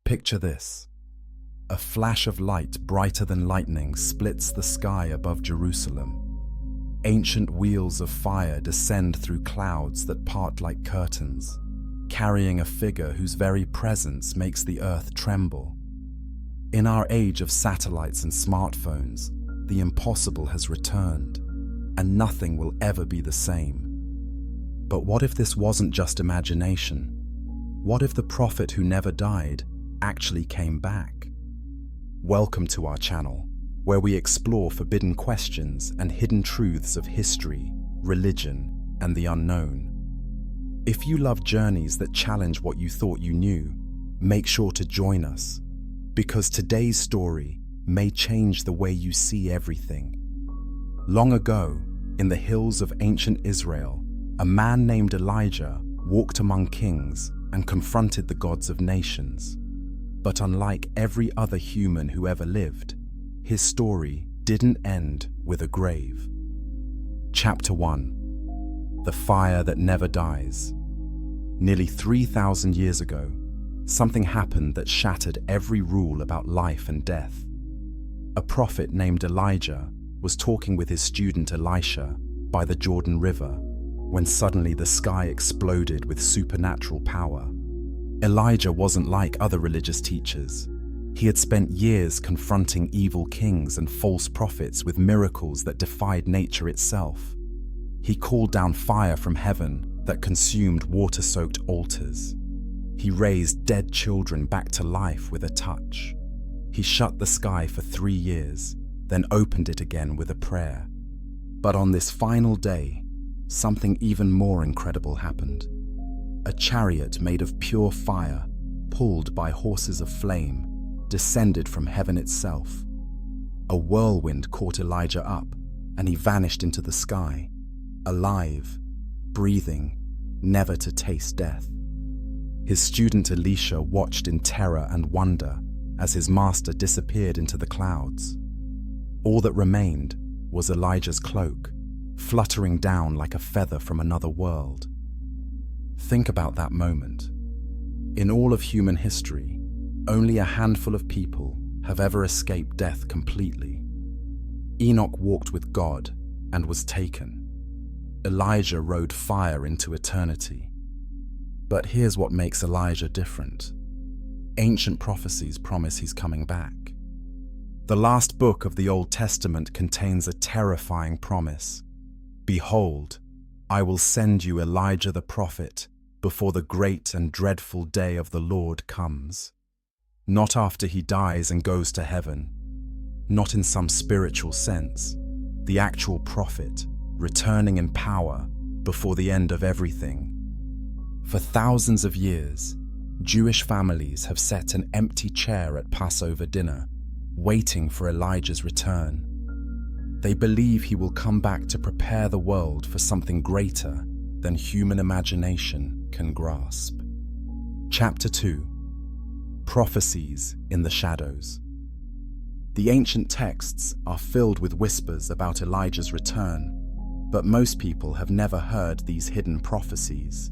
Picture this. A flash of light brighter than lightning splits the sky above Jerusalem. Ancient wheels of fire descend through clouds that part like curtains, carrying a figure whose very presence makes the earth tremble. In our age of satellites and smartphones, the impossible has returned, and nothing will ever be the same. But what if this wasn't just imagination? What if the prophet who never died actually came back? Welcome to our channel, where we explore forbidden questions and hidden truths of history, religion, and the unknown. If you love journeys that challenge what you thought you knew, make sure to join us, because today's story may change the way you see everything. Long ago, in the hills of ancient Israel, a man named Elijah walked among kings and confronted the gods of nations. But unlike every other human who ever lived, his story didn't end with a grave. Chapter 1. The Fire That Never Dies. Nearly 3,000 years ago, something happened that shattered every rule about life and death. A prophet named Elijah was talking with his student Elisha by the Jordan River when suddenly the sky exploded with supernatural power. Elijah wasn't like other religious teachers. He had spent years confronting evil kings and false prophets with miracles that defied nature itself. He called down fire from heaven that consumed water-soaked altars. He raised dead children back to life with a touch. He shut the sky for 3 years, then opened it again with a prayer. But on this final day, something even more incredible happened. A chariot made of pure fire, pulled by horses of flame, descended from heaven itself. A whirlwind caught Elijah up, and he vanished into the sky, alive, breathing, never to taste death. His student Elisha watched in terror and wonder as his master disappeared into the clouds. All that remained was Elijah's cloak, fluttering down like a feather from another world. Think about that moment. In all of human history, only a handful of people have ever escaped death completely. Enoch walked with God and was taken. Elijah rode fire into eternity. But here's what makes Elijah different. Ancient prophecies promise he's coming back. The last book of the Old Testament contains a terrifying promise. Behold, I will send you Elijah the prophet before the great and dreadful day of the Lord comes. Not after he dies and goes to heaven, not in some spiritual sense, the actual prophet, returning in power before the end of everything. For thousands of years, Jewish families have set an empty chair at Passover dinner, waiting for Elijah's return. They believe he will come back to prepare the world for something greater than human imagination can grasp. Chapter 2. Prophecies in the Shadows. The ancient texts are filled with whispers about Elijah's return, but most people have never heard these hidden prophecies.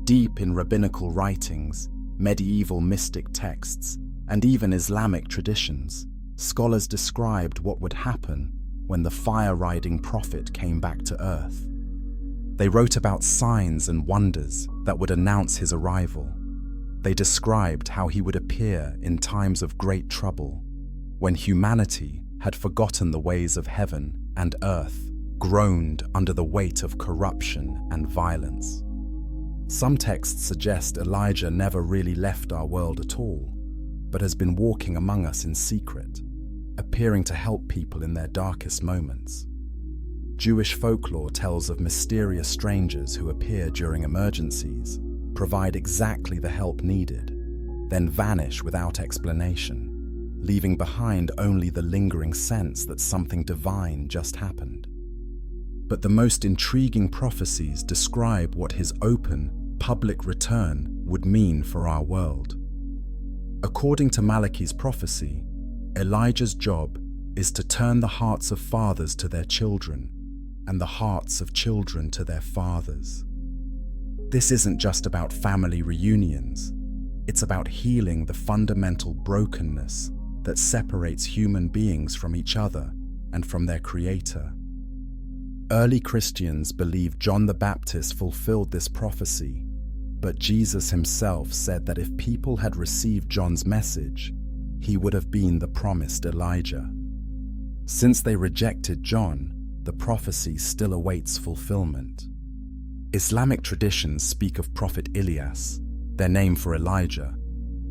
Deep in rabbinical writings, medieval mystic texts, and even Islamic traditions, scholars described what would happen when the fire-riding prophet came back to earth. They wrote about signs and wonders that would announce his arrival. They described how he would appear in times of great trouble, when humanity had forgotten the ways of heaven and earth, groaned under the weight of corruption and violence. Some texts suggest Elijah never really left our world at all, but has been walking among us in secret, appearing to help people in their darkest moments. Jewish folklore tells of mysterious strangers who appear during emergencies, provide exactly the help needed, then vanish without explanation, leaving behind only the lingering sense that something divine just happened. But the most intriguing prophecies describe what his open, public return would mean for our world. According to Malachi's prophecy, Elijah's job is to turn the hearts of fathers to their children and the hearts of children to their fathers. This isn't just about family reunions. It's about healing the fundamental brokenness that separates human beings from each other and from their Creator. Early Christians believed John the Baptist fulfilled this prophecy, but Jesus himself said that if people had received John's message, he would have been the promised Elijah. Since they rejected John, the prophecy still awaits fulfillment. Islamic traditions speak of Prophet Ilyas, their name for Elijah,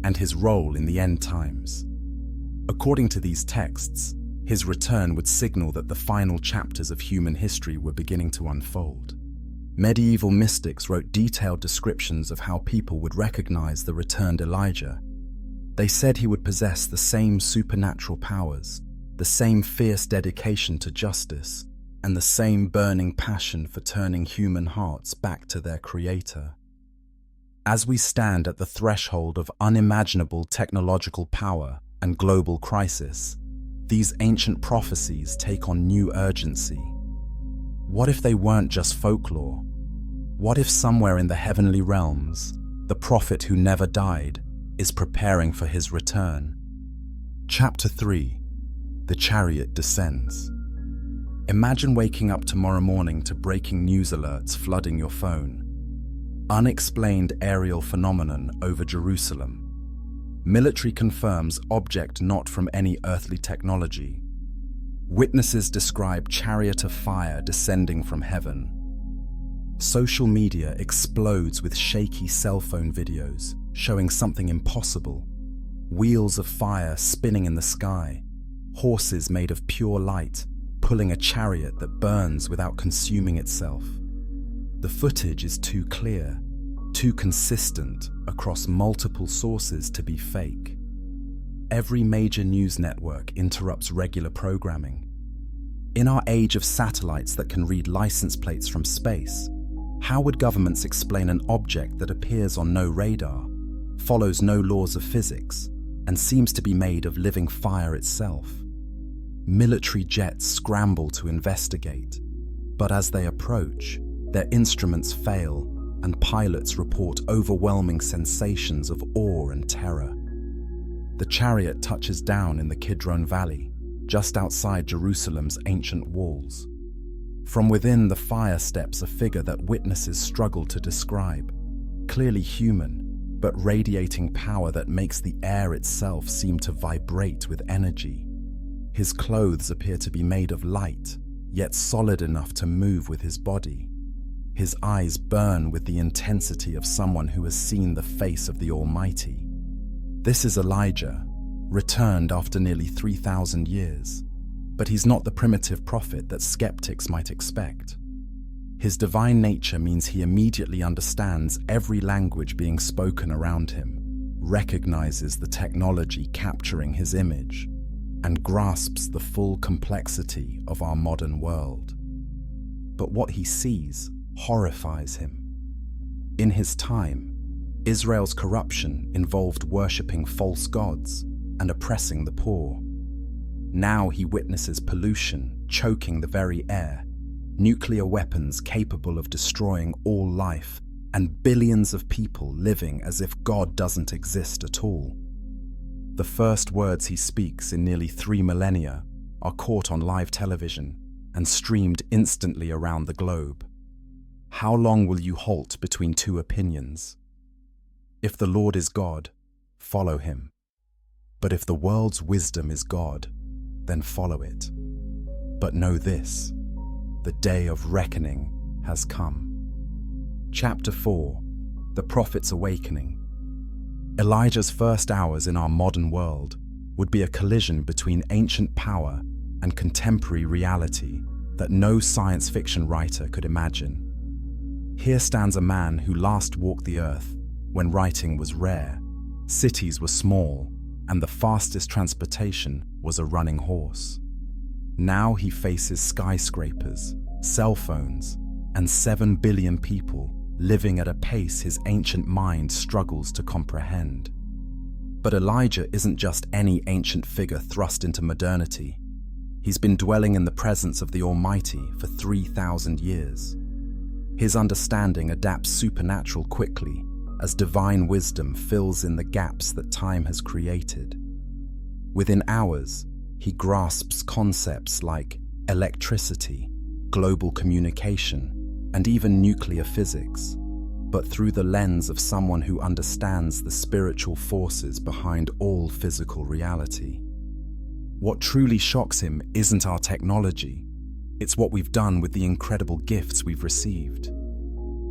and his role in the end times. According to these texts, his return would signal that the final chapters of human history were beginning to unfold. Medieval mystics wrote detailed descriptions of how people would recognize the returned Elijah. They said he would possess the same supernatural powers, the same fierce dedication to justice, and the same burning passion for turning human hearts back to their Creator. As we stand at the threshold of unimaginable technological power and global crisis, these ancient prophecies take on new urgency. What if they weren't just folklore? What if somewhere in the heavenly realms, the prophet who never died is preparing for his return? Chapter 3. The Chariot Descends. Imagine waking up tomorrow morning to breaking news alerts flooding your phone. Unexplained aerial phenomenon over Jerusalem. Military confirms object not from any earthly technology. Witnesses describe chariot of fire descending from heaven. Social media explodes with shaky cell phone videos showing something impossible. Wheels of fire spinning in the sky. Horses made of pure light pulling a chariot that burns without consuming itself. The footage is too clear, too consistent across multiple sources to be fake. Every major news network interrupts regular programming. In our age of satellites that can read license plates from space, how would governments explain an object that appears on no radar, follows no laws of physics, and seems to be made of living fire itself? Military jets scramble to investigate, but as they approach, their instruments fail and pilots report overwhelming sensations of awe and terror. The chariot touches down in the Kidron Valley, just outside Jerusalem's ancient walls. From within the fire steps a figure that witnesses struggle to describe, clearly human, but radiating power that makes the air itself seem to vibrate with energy. His clothes appear to be made of light, yet solid enough to move with his body. His eyes burn with the intensity of someone who has seen the face of the Almighty. This is Elijah, returned after nearly 3,000 years. But he's not the primitive prophet that skeptics might expect. His divine nature means he immediately understands every language being spoken around him, recognizes the technology capturing his image, and grasps the full complexity of our modern world. But what he sees horrifies him. In his time, Israel's corruption involved worshipping false gods and oppressing the poor. Now he witnesses pollution choking the very air, nuclear weapons capable of destroying all life, and billions of people living as if God doesn't exist at all. The first words he speaks in nearly 3 millennia are caught on live television and streamed instantly around the globe. How long will you halt between two opinions? If the Lord is God, follow him. But if the world's wisdom is God, then follow it. But know this, the day of reckoning has come. Chapter 4. The Prophet's Awakening. Elijah's first hours in our modern world would be a collision between ancient power and contemporary reality that no science fiction writer could imagine. Here stands a man who last walked the earth when writing was rare, cities were small, and the fastest transportation was a running horse. Now he faces skyscrapers, cell phones, and 7 billion people living at a pace his ancient mind struggles to comprehend. But Elijah isn't just any ancient figure thrust into modernity. He's been dwelling in the presence of the Almighty for 3,000 years. His understanding adapts supernatural quickly as divine wisdom fills in the gaps that time has created. Within hours, he grasps concepts like electricity, global communication, and even nuclear physics, but through the lens of someone who understands the spiritual forces behind all physical reality. What truly shocks him isn't our technology, it's what we've done with the incredible gifts we've received.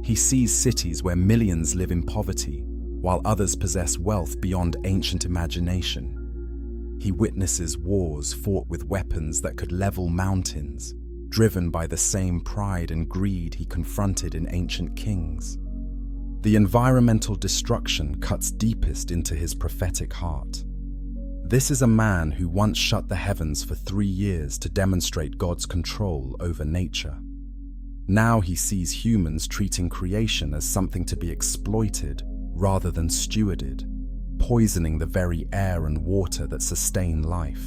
He sees cities where millions live in poverty, while others possess wealth beyond ancient imagination. He witnesses wars fought with weapons that could level mountains, driven by the same pride and greed he confronted in ancient kings. The environmental destruction cuts deepest into his prophetic heart. This is a man who once shut the heavens for 3 years to demonstrate God's control over nature. Now he sees humans treating creation as something to be exploited rather than stewarded, poisoning the very air and water that sustain life.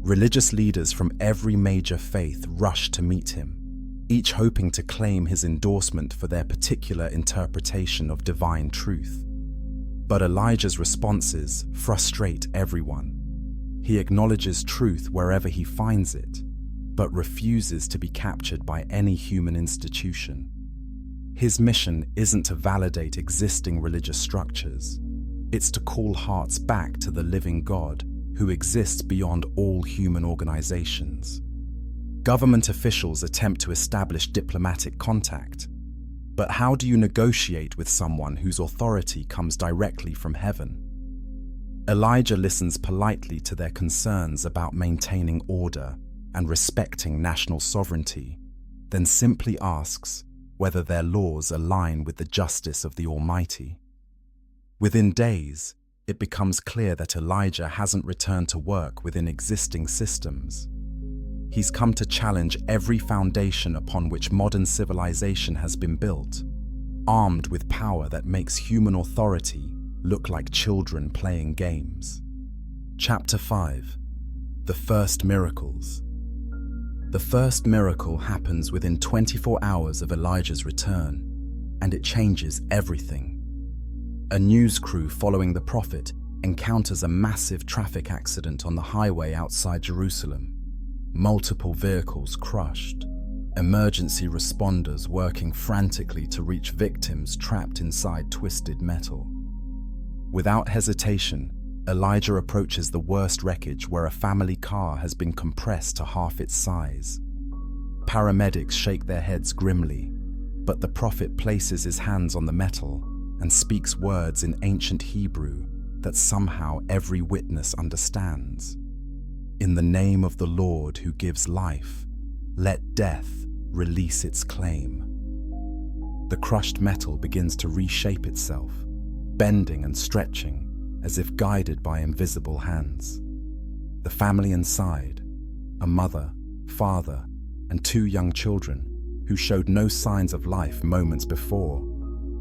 Religious leaders from every major faith rush to meet him, each hoping to claim his endorsement for their particular interpretation of divine truth. But Elijah's responses frustrate everyone. He acknowledges truth wherever he finds it, but refuses to be captured by any human institution. His mission isn't to validate existing religious structures. It's to call hearts back to the living God who exists beyond all human organizations. Government officials attempt to establish diplomatic contact, but how do you negotiate with someone whose authority comes directly from heaven? Elijah listens politely to their concerns about maintaining order and respecting national sovereignty, then simply asks whether their laws align with the justice of the Almighty. Within days, it becomes clear that Elijah hasn't returned to work within existing systems. He's come to challenge every foundation upon which modern civilization has been built, armed with power that makes human authority look like children playing games. Chapter 5. The First Miracles. The first miracle happens within 24 hours of Elijah's return, and it changes everything. A news crew following the prophet encounters a massive traffic accident on the highway outside Jerusalem. Multiple vehicles crushed, emergency responders working frantically to reach victims trapped inside twisted metal. Without hesitation, Elijah approaches the worst wreckage where a family car has been compressed to half its size. Paramedics shake their heads grimly, but the prophet places his hands on the metal and speaks words in ancient Hebrew that somehow every witness understands. In the name of the Lord who gives life, let death release its claim. The crushed metal begins to reshape itself, bending and stretching as if guided by invisible hands. The family inside, a mother, father, and 2 young children who showed no signs of life moments before,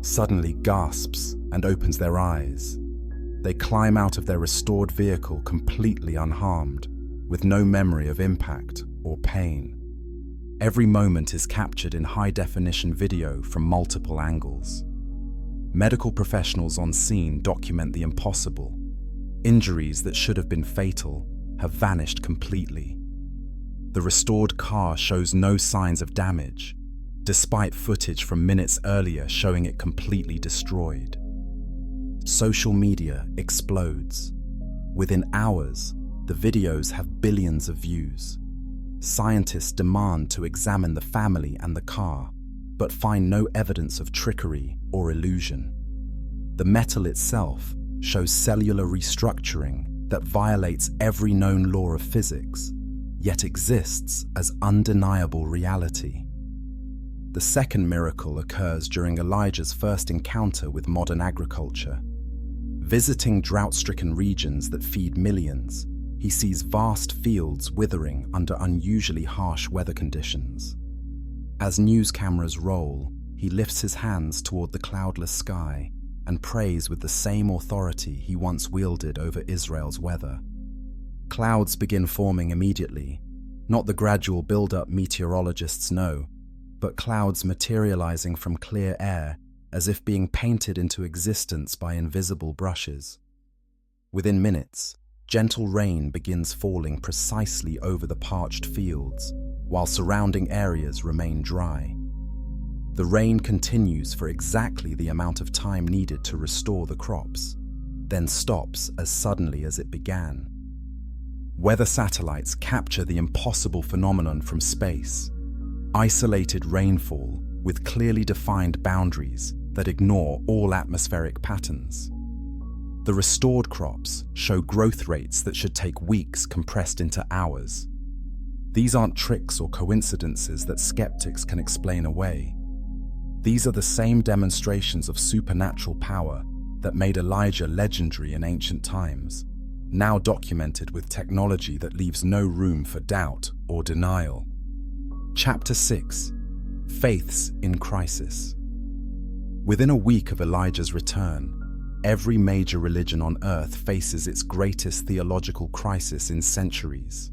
suddenly gasps and opens their eyes. They climb out of their restored vehicle completely unharmed, with no memory of impact or pain. Every moment is captured in high-definition video from multiple angles. Medical professionals on scene document the impossible. Injuries that should have been fatal have vanished completely. The restored car shows no signs of damage, despite footage from minutes earlier showing it completely destroyed. Social media explodes. Within hours, the videos have billions of views. Scientists demand to examine the family and the car, but find no evidence of trickery or illusion. The metal itself shows cellular restructuring that violates every known law of physics, yet exists as undeniable reality. The second miracle occurs during Elijah's first encounter with modern agriculture. Visiting drought-stricken regions that feed millions, he sees vast fields withering under unusually harsh weather conditions. As news cameras roll, he lifts his hands toward the cloudless sky and prays with the same authority he once wielded over Israel's weather. Clouds begin forming immediately, not the gradual build-up meteorologists know, but clouds materializing from clear air as if being painted into existence by invisible brushes. Within minutes, gentle rain begins falling precisely over the parched fields, while surrounding areas remain dry. The rain continues for exactly the amount of time needed to restore the crops, then stops as suddenly as it began. Weather satellites capture the impossible phenomenon from space: isolated rainfall with clearly defined boundaries that ignore all atmospheric patterns. The restored crops show growth rates that should take weeks compressed into hours. These aren't tricks or coincidences that skeptics can explain away. These are the same demonstrations of supernatural power that made Elijah legendary in ancient times, now documented with technology that leaves no room for doubt or denial. Chapter 6: Faiths in Crisis. Within a week of Elijah's return, every major religion on earth faces its greatest theological crisis in centuries.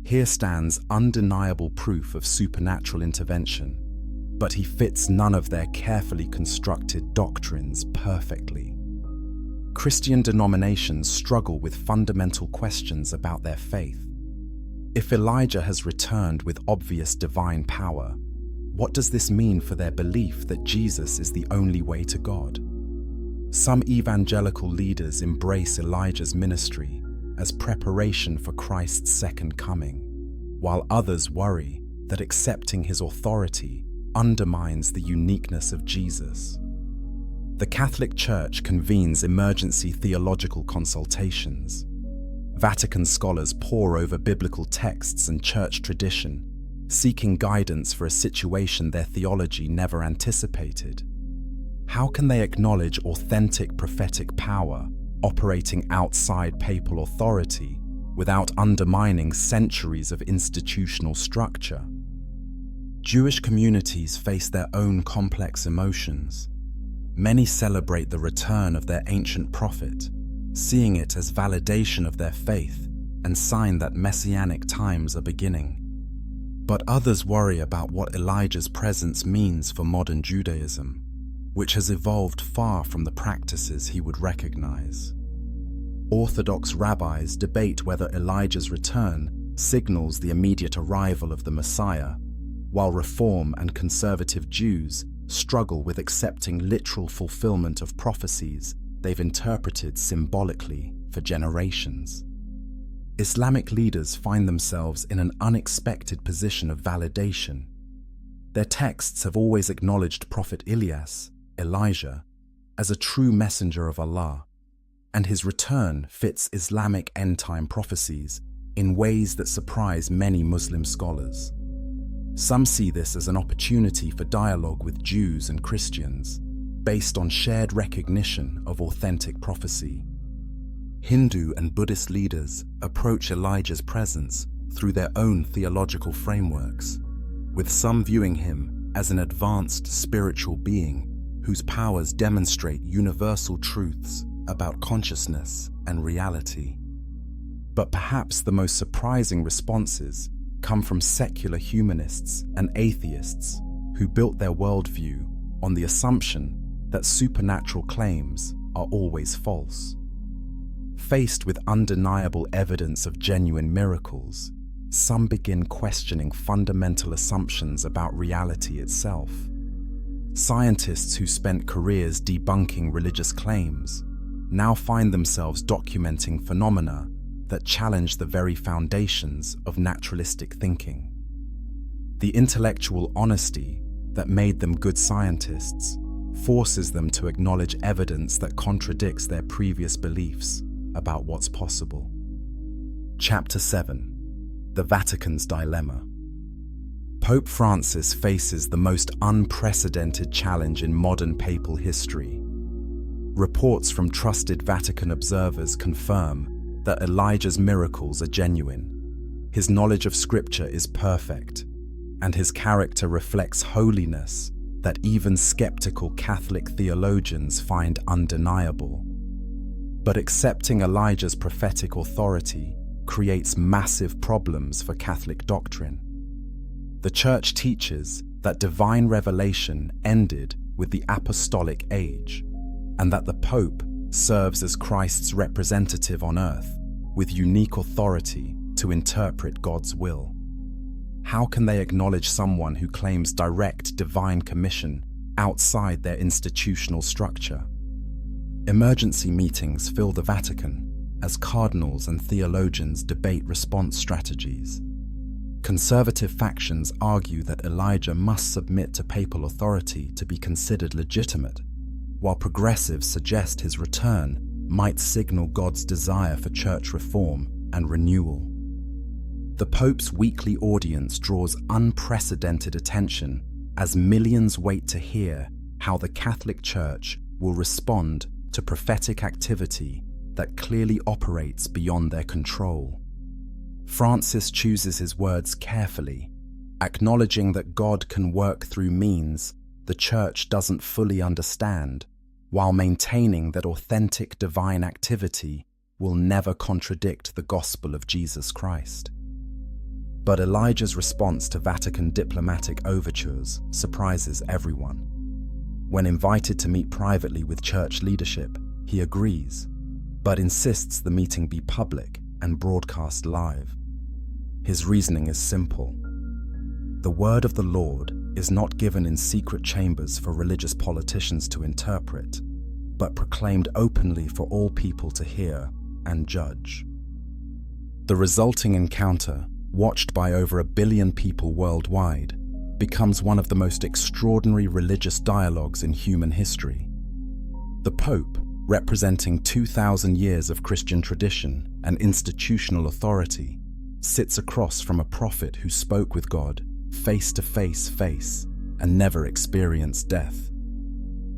Here stands undeniable proof of supernatural intervention, but he fits none of their carefully constructed doctrines perfectly. Christian denominations struggle with fundamental questions about their faith. If Elijah has returned with obvious divine power, what does this mean for their belief that Jesus is the only way to God? Some evangelical leaders embrace Elijah's ministry as preparation for Christ's second coming, while others worry that accepting his authority undermines the uniqueness of Jesus. The Catholic Church convenes emergency theological consultations. Vatican scholars pore over biblical texts and church tradition, seeking guidance for a situation their theology never anticipated. How can they acknowledge authentic prophetic power operating outside papal authority without undermining centuries of institutional structure? Jewish communities face their own complex emotions. Many celebrate the return of their ancient prophet, seeing it as validation of their faith and sign that messianic times are beginning. But others worry about what Elijah's presence means for modern Judaism, which has evolved far from the practices he would recognize. Orthodox rabbis debate whether Elijah's return signals the immediate arrival of the Messiah, while Reform and conservative Jews struggle with accepting literal fulfillment of prophecies they've interpreted symbolically for generations. Islamic leaders find themselves in an unexpected position of validation. Their texts have always acknowledged Prophet Ilyas, Elijah, as a true messenger of Allah, and his return fits Islamic end-time prophecies in ways that surprise many Muslim scholars. Some see this as an opportunity for dialogue with Jews and Christians, based on shared recognition of authentic prophecy. Hindu and Buddhist leaders approach Elijah's presence through their own theological frameworks, with some viewing him as an advanced spiritual being whose powers demonstrate universal truths about consciousness and reality. But perhaps the most surprising responses come from secular humanists and atheists who built their worldview on the assumption that supernatural claims are always false. Faced with undeniable evidence of genuine miracles, some begin questioning fundamental assumptions about reality itself. Scientists who spent careers debunking religious claims now find themselves documenting phenomena that challenge the very foundations of naturalistic thinking. The intellectual honesty that made them good scientists forces them to acknowledge evidence that contradicts their previous beliefs about what's possible. Chapter 7: The Vatican's Dilemma. Pope Francis faces the most unprecedented challenge in modern papal history. Reports from trusted Vatican observers confirm that Elijah's miracles are genuine. His knowledge of Scripture is perfect, and his character reflects holiness that even skeptical Catholic theologians find undeniable. But accepting Elijah's prophetic authority creates massive problems for Catholic doctrine. The Church teaches that divine revelation ended with the apostolic age, and that the Pope serves as Christ's representative on earth, with unique authority to interpret God's will. How can they acknowledge someone who claims direct divine commission outside their institutional structure? Emergency meetings fill the Vatican as cardinals and theologians debate response strategies. Conservative factions argue that Elijah must submit to papal authority to be considered legitimate, while progressives suggest his return might signal God's desire for church reform and renewal. The Pope's weekly audience draws unprecedented attention as millions wait to hear how the Catholic Church will respond to prophetic activity that clearly operates beyond their control. Francis chooses his words carefully, acknowledging that God can work through means the Church doesn't fully understand, while maintaining that authentic divine activity will never contradict the gospel of Jesus Christ. But Elijah's response to Vatican diplomatic overtures surprises everyone. When invited to meet privately with church leadership, he agrees, but insists the meeting be public and broadcast live. His reasoning is simple. The word of the Lord is not given in secret chambers for religious politicians to interpret, but proclaimed openly for all people to hear and judge. The resulting encounter, watched by over 1 billion people worldwide, becomes one of the most extraordinary religious dialogues in human history. The Pope, representing 2,000 years of Christian tradition and institutional authority, sits across from a prophet who spoke with God face to face and never experienced death.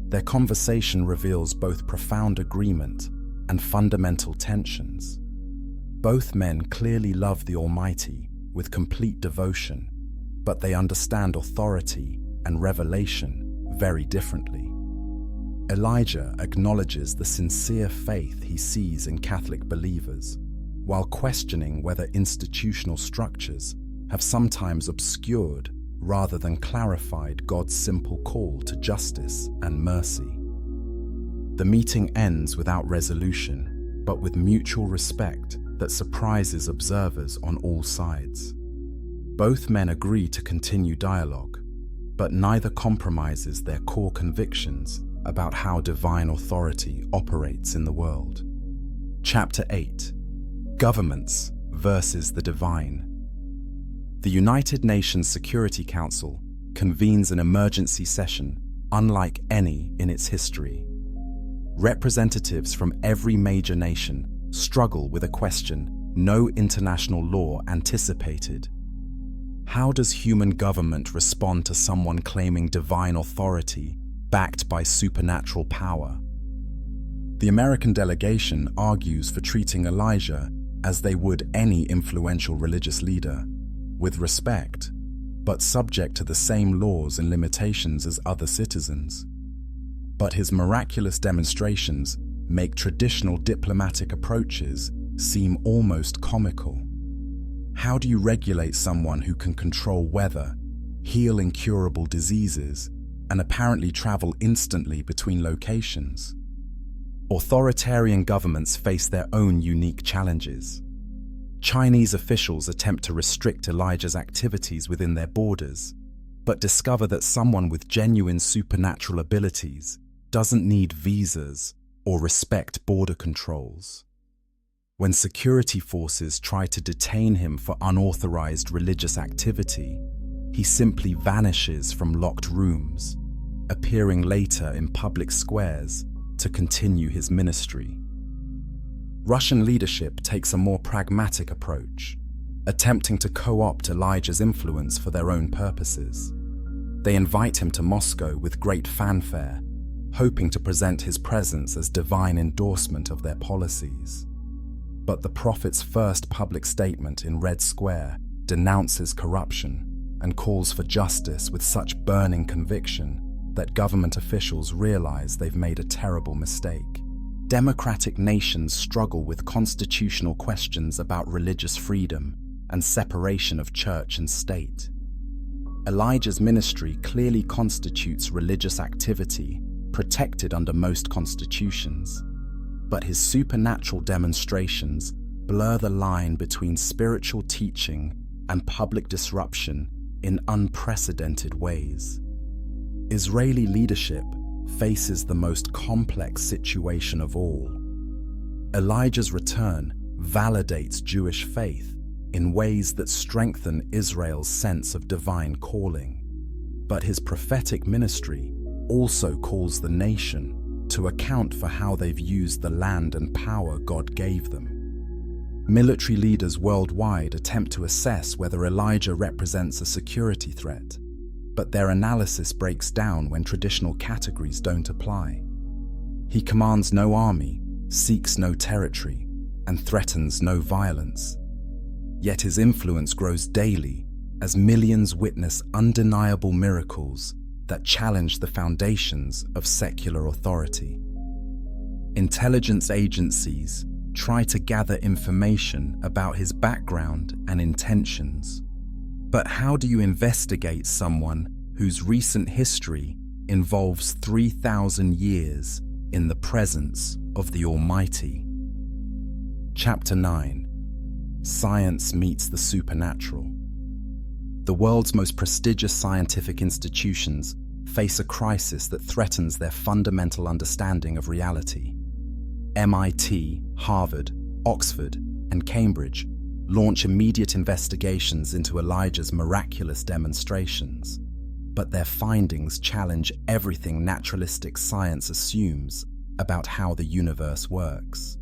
Their conversation reveals both profound agreement and fundamental tensions. Both men clearly love the Almighty with complete devotion, but they understand authority and revelation very differently. Elijah acknowledges the sincere faith he sees in Catholic believers, while questioning whether institutional structures have sometimes obscured rather than clarified God's simple call to justice and mercy. The meeting ends without resolution, but with mutual respect that surprises observers on all sides. Both men agree to continue dialogue, but neither compromises their core convictions about how divine authority operates in the world. Chapter 8: Governments versus the Divine. The United Nations Security Council convenes an emergency session unlike any in its history. Representatives from every major nation struggle with a question no international law anticipated. How does human government respond to someone claiming divine authority backed by supernatural power? The American delegation argues for treating Elijah as they would any influential religious leader, with respect, but subject to the same laws and limitations as other citizens. But his miraculous demonstrations make traditional diplomatic approaches seem almost comical. How do you regulate someone who can control weather, heal incurable diseases, and apparently travel instantly between locations? Authoritarian governments face their own unique challenges. Chinese officials attempt to restrict Elijah's activities within their borders, but discover that someone with genuine supernatural abilities doesn't need visas or respect border controls. When security forces try to detain him for unauthorized religious activity, he simply vanishes from locked rooms, appearing later in public squares to continue his ministry. Russian leadership takes a more pragmatic approach, attempting to co-opt Elijah's influence for their own purposes. They invite him to Moscow with great fanfare, hoping to present his presence as divine endorsement of their policies. But the prophet's first public statement in Red Square denounces corruption and calls for justice with such burning conviction that government officials realize they've made a terrible mistake. Democratic nations struggle with constitutional questions about religious freedom and separation of church and state. Elijah's ministry clearly constitutes religious activity protected under most constitutions, but his supernatural demonstrations blur the line between spiritual teaching and public disruption in unprecedented ways. Israeli leadership faces the most complex situation of all. Elijah's return validates Jewish faith in ways that strengthen Israel's sense of divine calling. But his prophetic ministry also calls the nation to account for how they've used the land and power God gave them. Military leaders worldwide attempt to assess whether Elijah represents a security threat, but their analysis breaks down when traditional categories don't apply. He commands no army, seeks no territory, and threatens no violence. Yet his influence grows daily as millions witness undeniable miracles that challenge the foundations of secular authority. Intelligence agencies try to gather information about his background and intentions. But how do you investigate someone whose recent history involves 3,000 years in the presence of the Almighty? Chapter 9. Science meets the supernatural. The world's most prestigious scientific institutions face a crisis that threatens their fundamental understanding of reality. MIT, Harvard, Oxford, and Cambridge launch immediate investigations into Elijah's miraculous demonstrations, but their findings challenge everything naturalistic science assumes about how the universe works.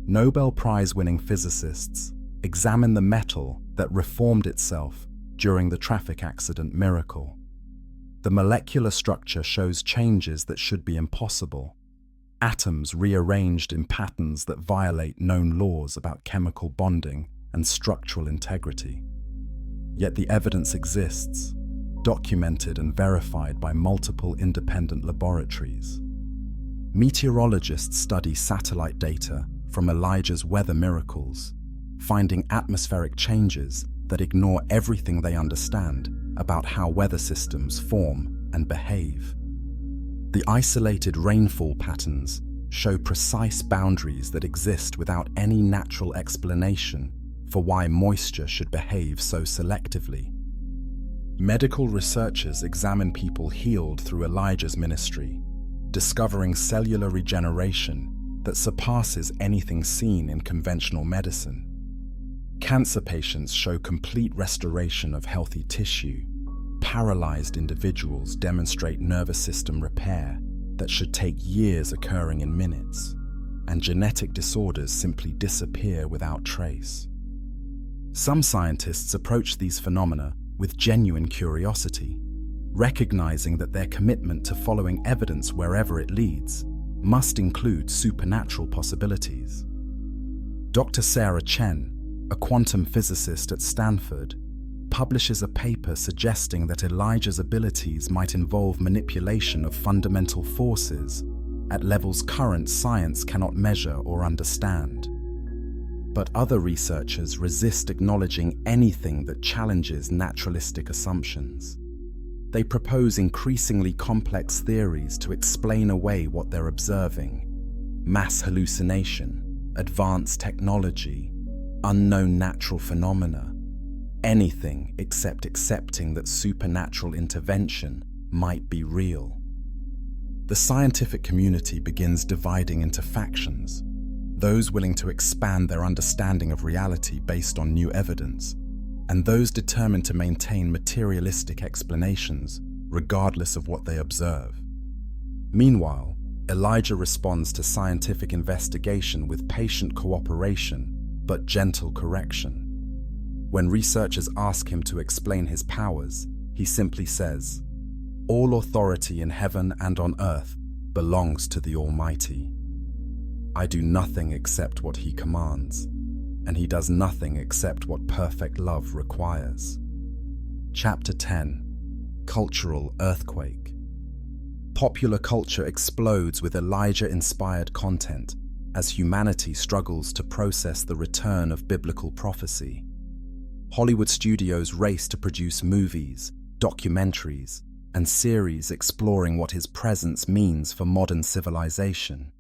Nobel Prize-winning physicists examine the metal that reformed itself during the traffic accident miracle. The molecular structure shows changes that should be impossible. Atoms rearranged in patterns that violate known laws about chemical bonding and structural integrity. Yet the evidence exists, documented and verified by multiple independent laboratories. Meteorologists study satellite data from Elijah's weather miracles, finding atmospheric changes that ignore everything they understand about how weather systems form and behave. The isolated rainfall patterns show precise boundaries that exist without any natural explanation for why moisture should behave so selectively. Medical researchers examine people healed through Elijah's ministry, discovering cellular regeneration that surpasses anything seen in conventional medicine. Cancer patients show complete restoration of healthy tissue. Paralyzed individuals demonstrate nervous system repair that should take years occurring in minutes, and genetic disorders simply disappear without trace. Some scientists approach these phenomena with genuine curiosity, recognizing that their commitment to following evidence wherever it leads must include supernatural possibilities. Dr. Sarah Chen, a quantum physicist at Stanford, publishes a paper suggesting that Elijah's abilities might involve manipulation of fundamental forces at levels current science cannot measure or understand. But other researchers resist acknowledging anything that challenges naturalistic assumptions. They propose increasingly complex theories to explain away what they're observing: mass hallucination, advanced technology, unknown natural phenomena, anything except accepting that supernatural intervention might be real. The scientific community begins dividing into factions, those willing to expand their understanding of reality based on new evidence, and those determined to maintain materialistic explanations regardless of what they observe. Meanwhile, Elijah responds to scientific investigation with patient cooperation but gentle correction. When researchers ask him to explain his powers, he simply says, "All authority in heaven and on earth belongs to the Almighty. I do nothing except what He commands, and He does nothing except what perfect love requires." Chapter 10. Cultural Earthquake. Popular culture explodes with Elijah-inspired content as humanity struggles to process the return of biblical prophecy. Hollywood studios race to produce movies, documentaries, and series exploring what his presence means for modern civilization.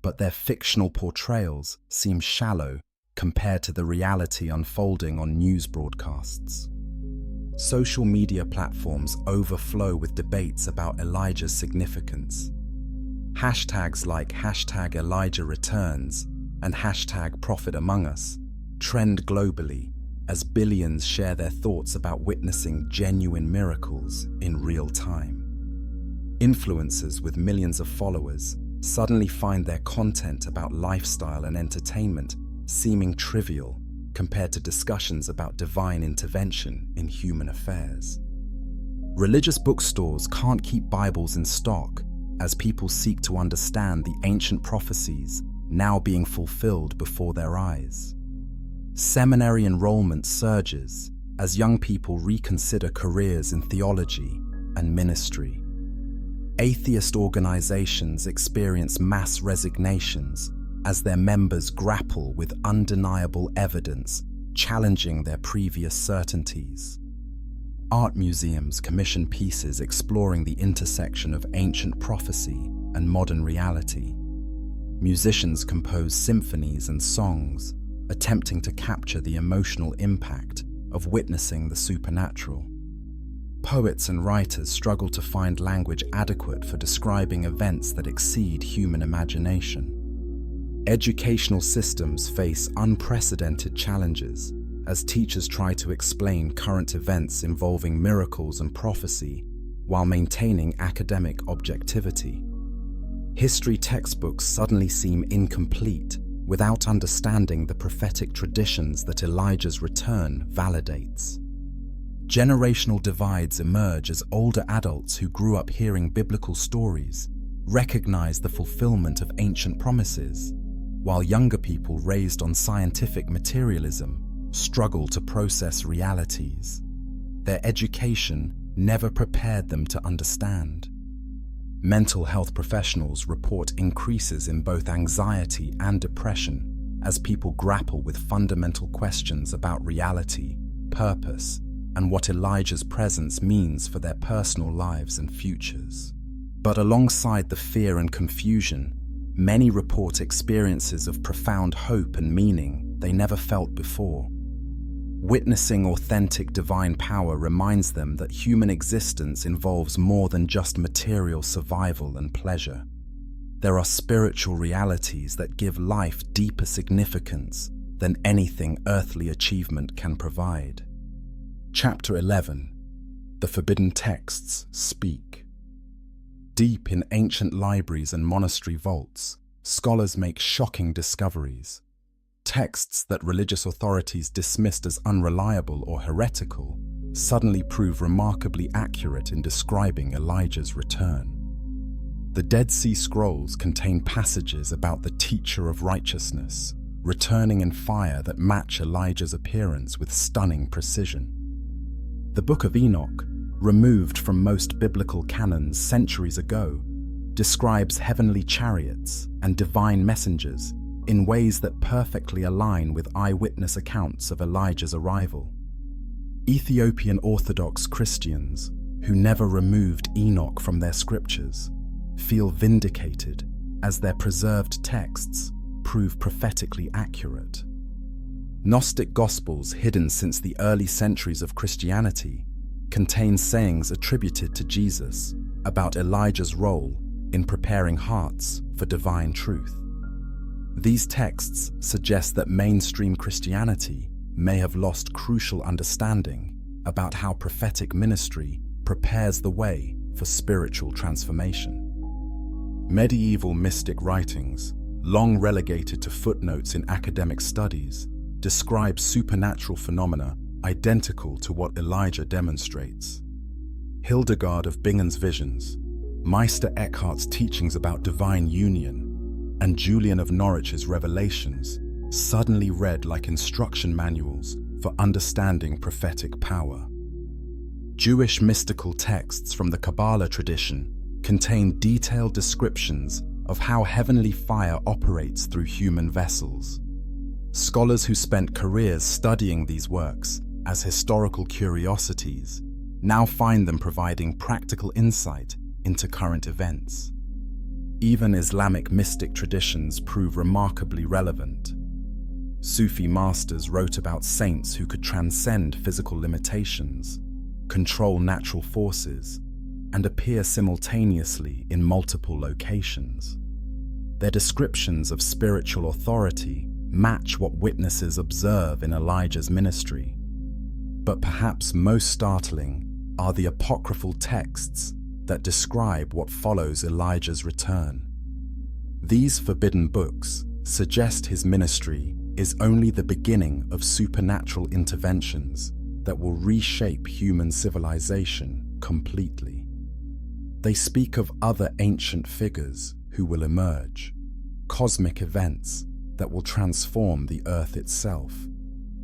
But their fictional portrayals seem shallow compared to the reality unfolding on news broadcasts. Social media platforms overflow with debates about Elijah's significance. Hashtags like #ElijahReturns and #ProphetAmongUs trend globally as billions share their thoughts about witnessing genuine miracles in real time. Influencers with millions of followers suddenly find their content about lifestyle and entertainment seeming trivial compared to discussions about divine intervention in human affairs. Religious bookstores can't keep Bibles in stock as people seek to understand the ancient prophecies now being fulfilled before their eyes. Seminary enrollment surges as young people reconsider careers in theology and ministry. Atheist organizations experience mass resignations as their members grapple with undeniable evidence challenging their previous certainties. Art museums commission pieces exploring the intersection of ancient prophecy and modern reality. Musicians compose symphonies and songs, attempting to capture the emotional impact of witnessing the supernatural. Poets and writers struggle to find language adequate for describing events that exceed human imagination. Educational systems face unprecedented challenges as teachers try to explain current events involving miracles and prophecy while maintaining academic objectivity. History textbooks suddenly seem incomplete without understanding the prophetic traditions that Elijah's return validates. Generational divides emerge as older adults who grew up hearing biblical stories recognize the fulfillment of ancient promises, while younger people raised on scientific materialism struggle to process realities. Their education never prepared them to understand. Mental health professionals report increases in both anxiety and depression as people grapple with fundamental questions about reality, purpose, and what Elijah's presence means for their personal lives and futures. But alongside the fear and confusion, many report experiences of profound hope and meaning they never felt before. Witnessing authentic divine power reminds them that human existence involves more than just material survival and pleasure. There are spiritual realities that give life deeper significance than anything earthly achievement can provide. Chapter 11. The Forbidden Texts Speak. Deep in ancient libraries and monastery vaults, scholars make shocking discoveries. Texts that religious authorities dismissed as unreliable or heretical suddenly prove remarkably accurate in describing Elijah's return. The Dead Sea Scrolls contain passages about the teacher of righteousness returning in fire that match Elijah's appearance with stunning precision. The Book of Enoch, removed from most biblical canons centuries ago, describes heavenly chariots and divine messengers in ways that perfectly align with eyewitness accounts of Elijah's arrival. Ethiopian Orthodox Christians, who never removed Enoch from their scriptures, feel vindicated as their preserved texts prove prophetically accurate. Gnostic Gospels hidden since the early centuries of Christianity contain sayings attributed to Jesus about Elijah's role in preparing hearts for divine truth. These texts suggest that mainstream Christianity may have lost crucial understanding about how prophetic ministry prepares the way for spiritual transformation. Medieval mystic writings, long relegated to footnotes in academic studies, describe supernatural phenomena identical to what Elijah demonstrates. Hildegard of Bingen's visions, Meister Eckhart's teachings about divine union, and Julian of Norwich's revelations suddenly read like instruction manuals for understanding prophetic power. Jewish mystical texts from the Kabbalah tradition contain detailed descriptions of how heavenly fire operates through human vessels. Scholars who spent careers studying these works as historical curiosities now find them providing practical insight into current events. Even Islamic mystic traditions prove remarkably relevant. Sufi masters wrote about saints who could transcend physical limitations, control natural forces, and appear simultaneously in multiple locations. Their descriptions of spiritual authority match what witnesses observe in Elijah's ministry. But perhaps most startling are the apocryphal texts that describe what follows Elijah's return. These forbidden books suggest his ministry is only the beginning of supernatural interventions that will reshape human civilization completely. They speak of other ancient figures who will emerge, cosmic events that will transform the earth itself,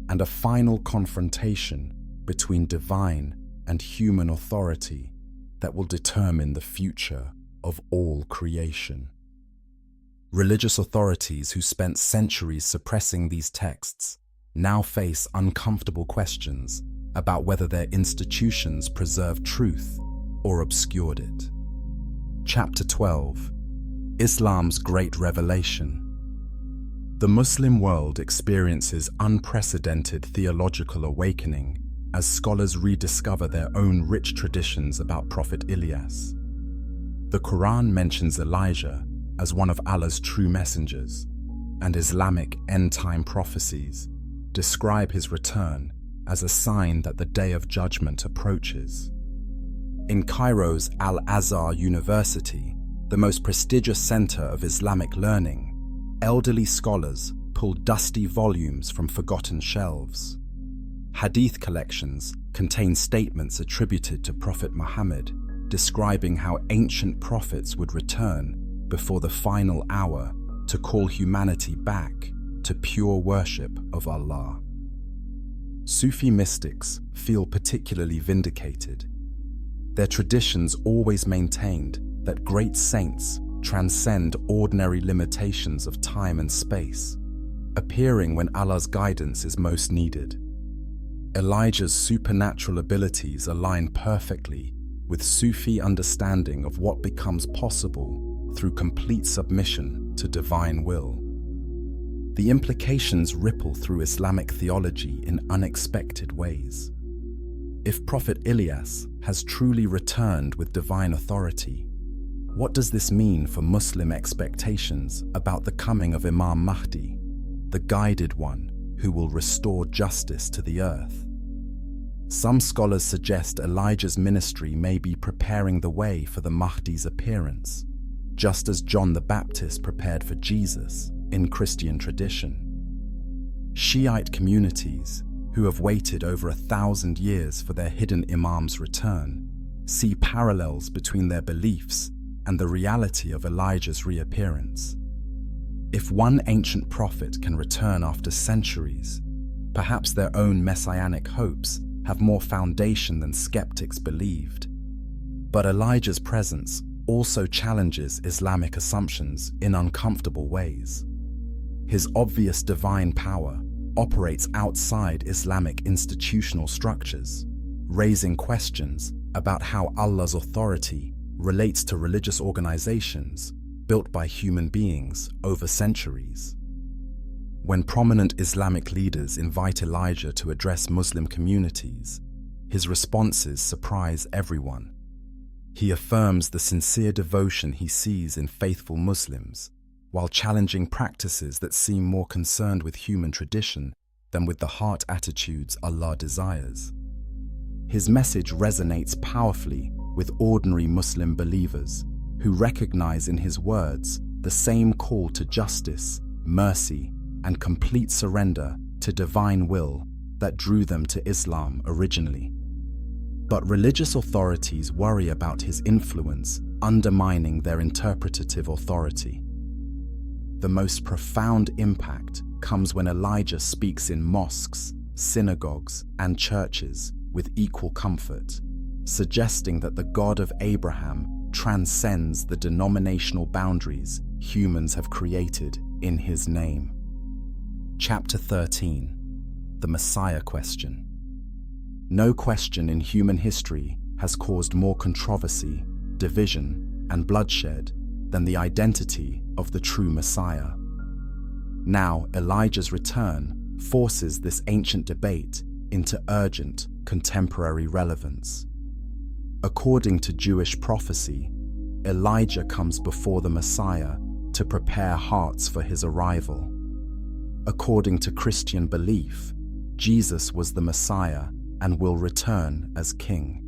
and a final confrontation between divine and human authority that will determine the future of all creation. Religious authorities who spent centuries suppressing these texts now face uncomfortable questions about whether their institutions preserved truth or obscured it. Chapter 12: Islam's Great Revelation. The Muslim world experiences unprecedented theological awakening as scholars rediscover their own rich traditions about Prophet Ilyas. The Quran mentions Elijah as one of Allah's true messengers, and Islamic end-time prophecies describe his return as a sign that the Day of Judgment approaches. In Cairo's Al-Azhar University, the most prestigious center of Islamic learning, elderly scholars pull dusty volumes from forgotten shelves. Hadith collections contain statements attributed to Prophet Muhammad, describing how ancient prophets would return before the final hour to call humanity back to pure worship of Allah. Sufi mystics feel particularly vindicated. Their traditions always maintained that great saints transcend ordinary limitations of time and space, appearing when Allah's guidance is most needed. Elijah's supernatural abilities align perfectly with Sufi understanding of what becomes possible through complete submission to divine will. The implications ripple through Islamic theology in unexpected ways. If Prophet Ilyas has truly returned with divine authority, what does this mean for Muslim expectations about the coming of Imam Mahdi, the guided one who will restore justice to the earth? Some scholars suggest Elijah's ministry may be preparing the way for the Mahdi's appearance, just as John the Baptist prepared for Jesus in Christian tradition. Shiite communities, who have waited over 1,000 years for their hidden imam's return, see parallels between their beliefs and the reality of Elijah's reappearance. If one ancient prophet can return after centuries, perhaps their own messianic hopes have more foundation than skeptics believed. But Elijah's presence also challenges Islamic assumptions in uncomfortable ways. His obvious divine power operates outside Islamic institutional structures, raising questions about how Allah's authority relates to religious organizations built by human beings over centuries. When prominent Islamic leaders invite Elijah to address Muslim communities, his responses surprise everyone. He affirms the sincere devotion he sees in faithful Muslims, while challenging practices that seem more concerned with human tradition than with the heart attitudes Allah desires. His message resonates powerfully with ordinary Muslim believers who recognize in his words the same call to justice, mercy, and complete surrender to divine will that drew them to Islam originally. But religious authorities worry about his influence undermining their interpretative authority. The most profound impact comes when Elijah speaks in mosques, synagogues, and churches with equal comfort, suggesting that the God of Abraham transcends the denominational boundaries humans have created in his name. Chapter 13: The Messiah Question. No question in human history has caused more controversy, division, and bloodshed than the identity of the true Messiah. Now, Elijah's return forces this ancient debate into urgent, contemporary relevance. According to Jewish prophecy, Elijah comes before the Messiah to prepare hearts for his arrival. According to Christian belief, Jesus was the Messiah and will return as king.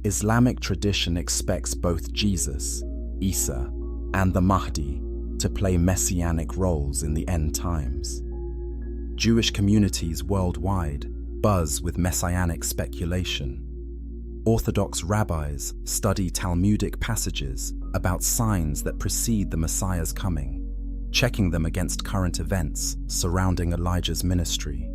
Islamic tradition expects both Jesus, Isa, and the Mahdi to play messianic roles in the end times. Jewish communities worldwide buzz with messianic speculation. Orthodox rabbis study Talmudic passages about signs that precede the Messiah's coming, checking them against current events surrounding Elijah's ministry.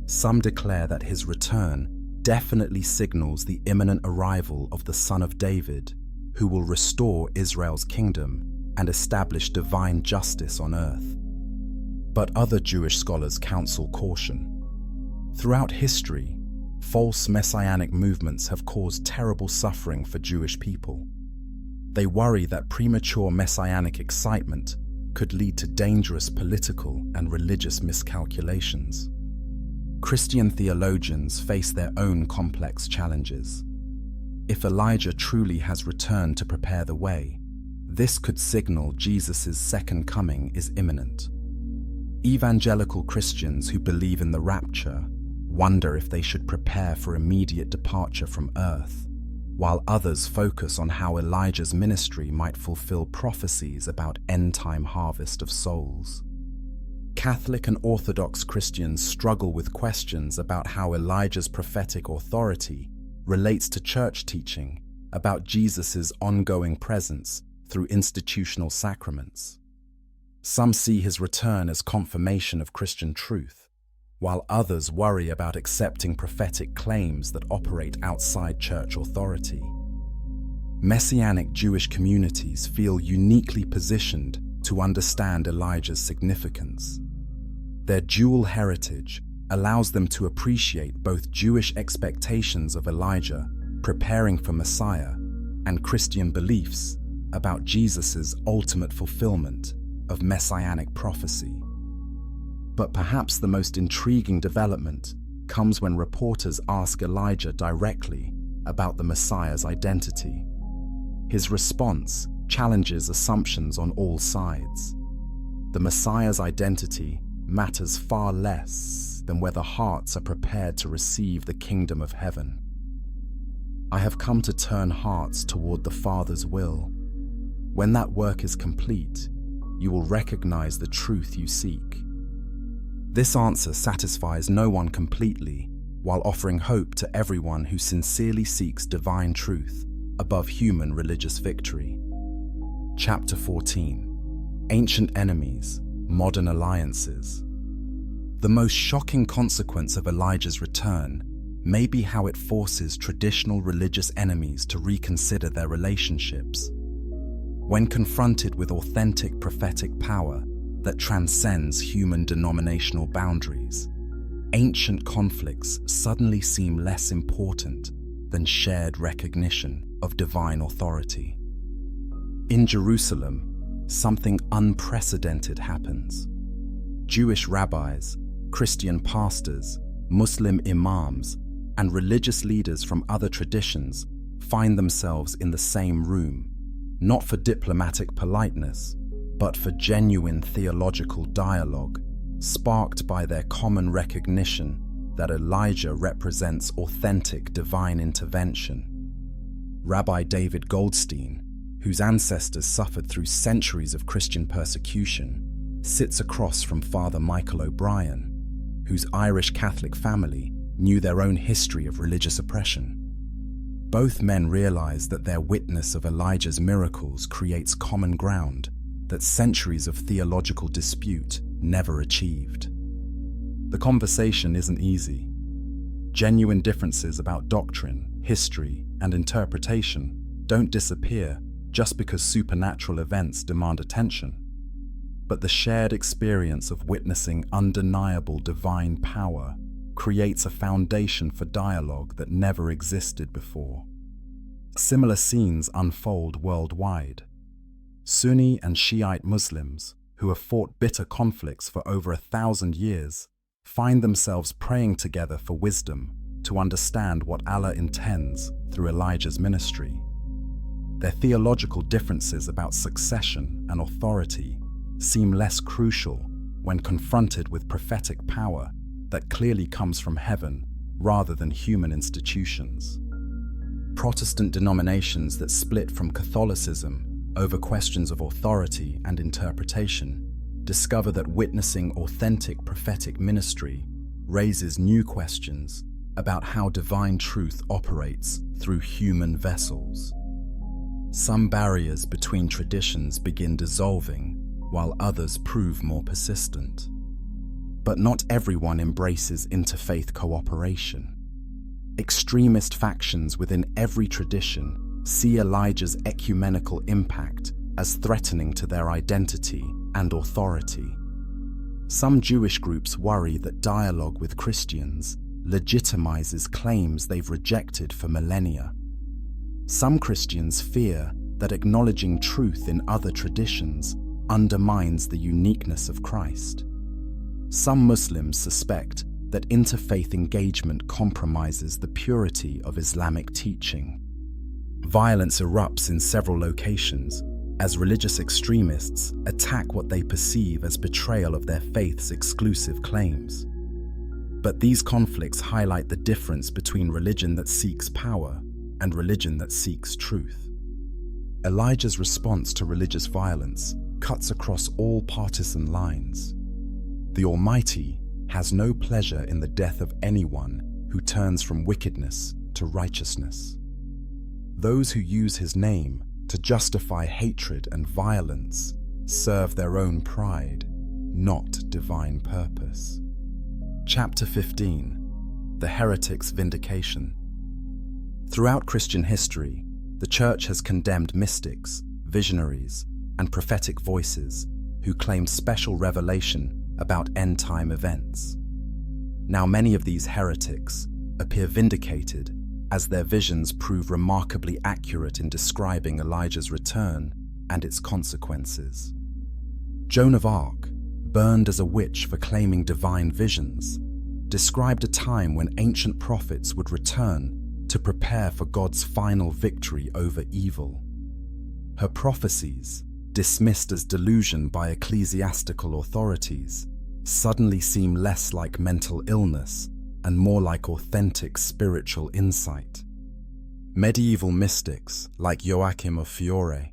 Some declare that his return definitely signals the imminent arrival of the Son of David, who will restore Israel's kingdom and establish divine justice on earth. But other Jewish scholars counsel caution. Throughout history, false messianic movements have caused terrible suffering for Jewish people. They worry that premature messianic excitement could lead to dangerous political and religious miscalculations. Christian theologians face their own complex challenges. If Elijah truly has returned to prepare the way, this could signal Jesus' second coming is imminent. Evangelical Christians who believe in the rapture wonder if they should prepare for immediate departure from earth, while others focus on how Elijah's ministry might fulfill prophecies about end-time harvest of souls. Catholic and Orthodox Christians struggle with questions about how Elijah's prophetic authority relates to church teaching about Jesus' ongoing presence through institutional sacraments. Some see his return as confirmation of Christian truth, while others worry about accepting prophetic claims that operate outside church authority. Messianic Jewish communities feel uniquely positioned to understand Elijah's significance. Their dual heritage allows them to appreciate both Jewish expectations of Elijah preparing for Messiah and Christian beliefs about Jesus' ultimate fulfillment of messianic prophecy. But perhaps the most intriguing development comes when reporters ask Elijah directly about the Messiah's identity. His response challenges assumptions on all sides. The Messiah's identity matters far less than whether hearts are prepared to receive the kingdom of heaven. I have come to turn hearts toward the Father's will. When that work is complete, you will recognize the truth you seek. This answer satisfies no one completely, while offering hope to everyone who sincerely seeks divine truth above human religious victory. Chapter 14. Ancient Enemies, Modern Alliances. The most shocking consequence of Elijah's return may be how it forces traditional religious enemies to reconsider their relationships. When confronted with authentic prophetic power that transcends human denominational boundaries, ancient conflicts suddenly seem less important than shared recognition of divine authority. In Jerusalem, something unprecedented happens. Jewish rabbis, Christian pastors, Muslim imams, and religious leaders from other traditions find themselves in the same room, not for diplomatic politeness, but for genuine theological dialogue, sparked by their common recognition that Elijah represents authentic divine intervention. Rabbi David Goldstein, whose ancestors suffered through centuries of Christian persecution, sits across from Father Michael O'Brien, whose Irish Catholic family knew their own history of religious oppression. Both men realize that their witness of Elijah's miracles creates common ground that centuries of theological dispute never achieved. The conversation isn't easy. Genuine differences about doctrine, history, and interpretation don't disappear just because supernatural events demand attention. But the shared experience of witnessing undeniable divine power creates a foundation for dialogue that never existed before. Similar scenes unfold worldwide. Sunni and Shiite Muslims, who have fought bitter conflicts for over 1,000 years, find themselves praying together for wisdom to understand what Allah intends through Elijah's ministry. Their theological differences about succession and authority seem less crucial when confronted with prophetic power that clearly comes from heaven rather than human institutions. Protestant denominations that split from Catholicism over questions of authority and interpretation discover that witnessing authentic prophetic ministry raises new questions about how divine truth operates through human vessels. Some barriers between traditions begin dissolving, while others prove more persistent. But not everyone embraces interfaith cooperation. Extremist factions within every tradition see Elijah's ecumenical impact as threatening to their identity and authority. Some Jewish groups worry that dialogue with Christians legitimizes claims they've rejected for millennia. Some Christians fear that acknowledging truth in other traditions undermines the uniqueness of Christ. Some Muslims suspect that interfaith engagement compromises the purity of Islamic teaching. Violence erupts in several locations as religious extremists attack what they perceive as betrayal of their faith's exclusive claims. But these conflicts highlight the difference between religion that seeks power and religion that seeks truth. Elijah's response to religious violence cuts across all partisan lines. The Almighty has no pleasure in the death of anyone who turns from wickedness to righteousness. Those who use his name to justify hatred and violence serve their own pride, not divine purpose. Chapter 15. The Heretic's Vindication. Throughout Christian history, the Church has condemned mystics, visionaries, and prophetic voices who claimed special revelation about end-time events. Now many of these heretics appear vindicated as their visions prove remarkably accurate in describing Elijah's return and its consequences. Joan of Arc, burned as a witch for claiming divine visions, described a time when ancient prophets would return to prepare for God's final victory over evil. Her prophecies, dismissed as delusion by ecclesiastical authorities, suddenly seem less like mental illness and more like authentic spiritual insight. Medieval mystics like Joachim of Fiore,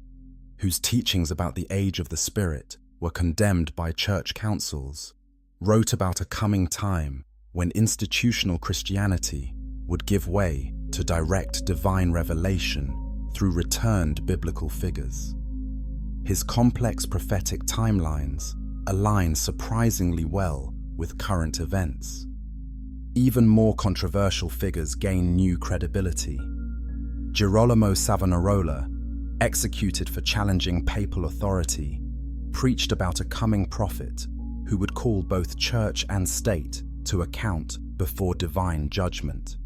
whose teachings about the age of the Spirit were condemned by church councils, wrote about a coming time when institutional Christianity would give way to direct divine revelation through returned biblical figures. His complex prophetic timelines align surprisingly well with current events. Even more controversial figures gain new credibility. Girolamo Savonarola, executed for challenging papal authority, preached about a coming prophet who would call both church and state to account before divine judgment.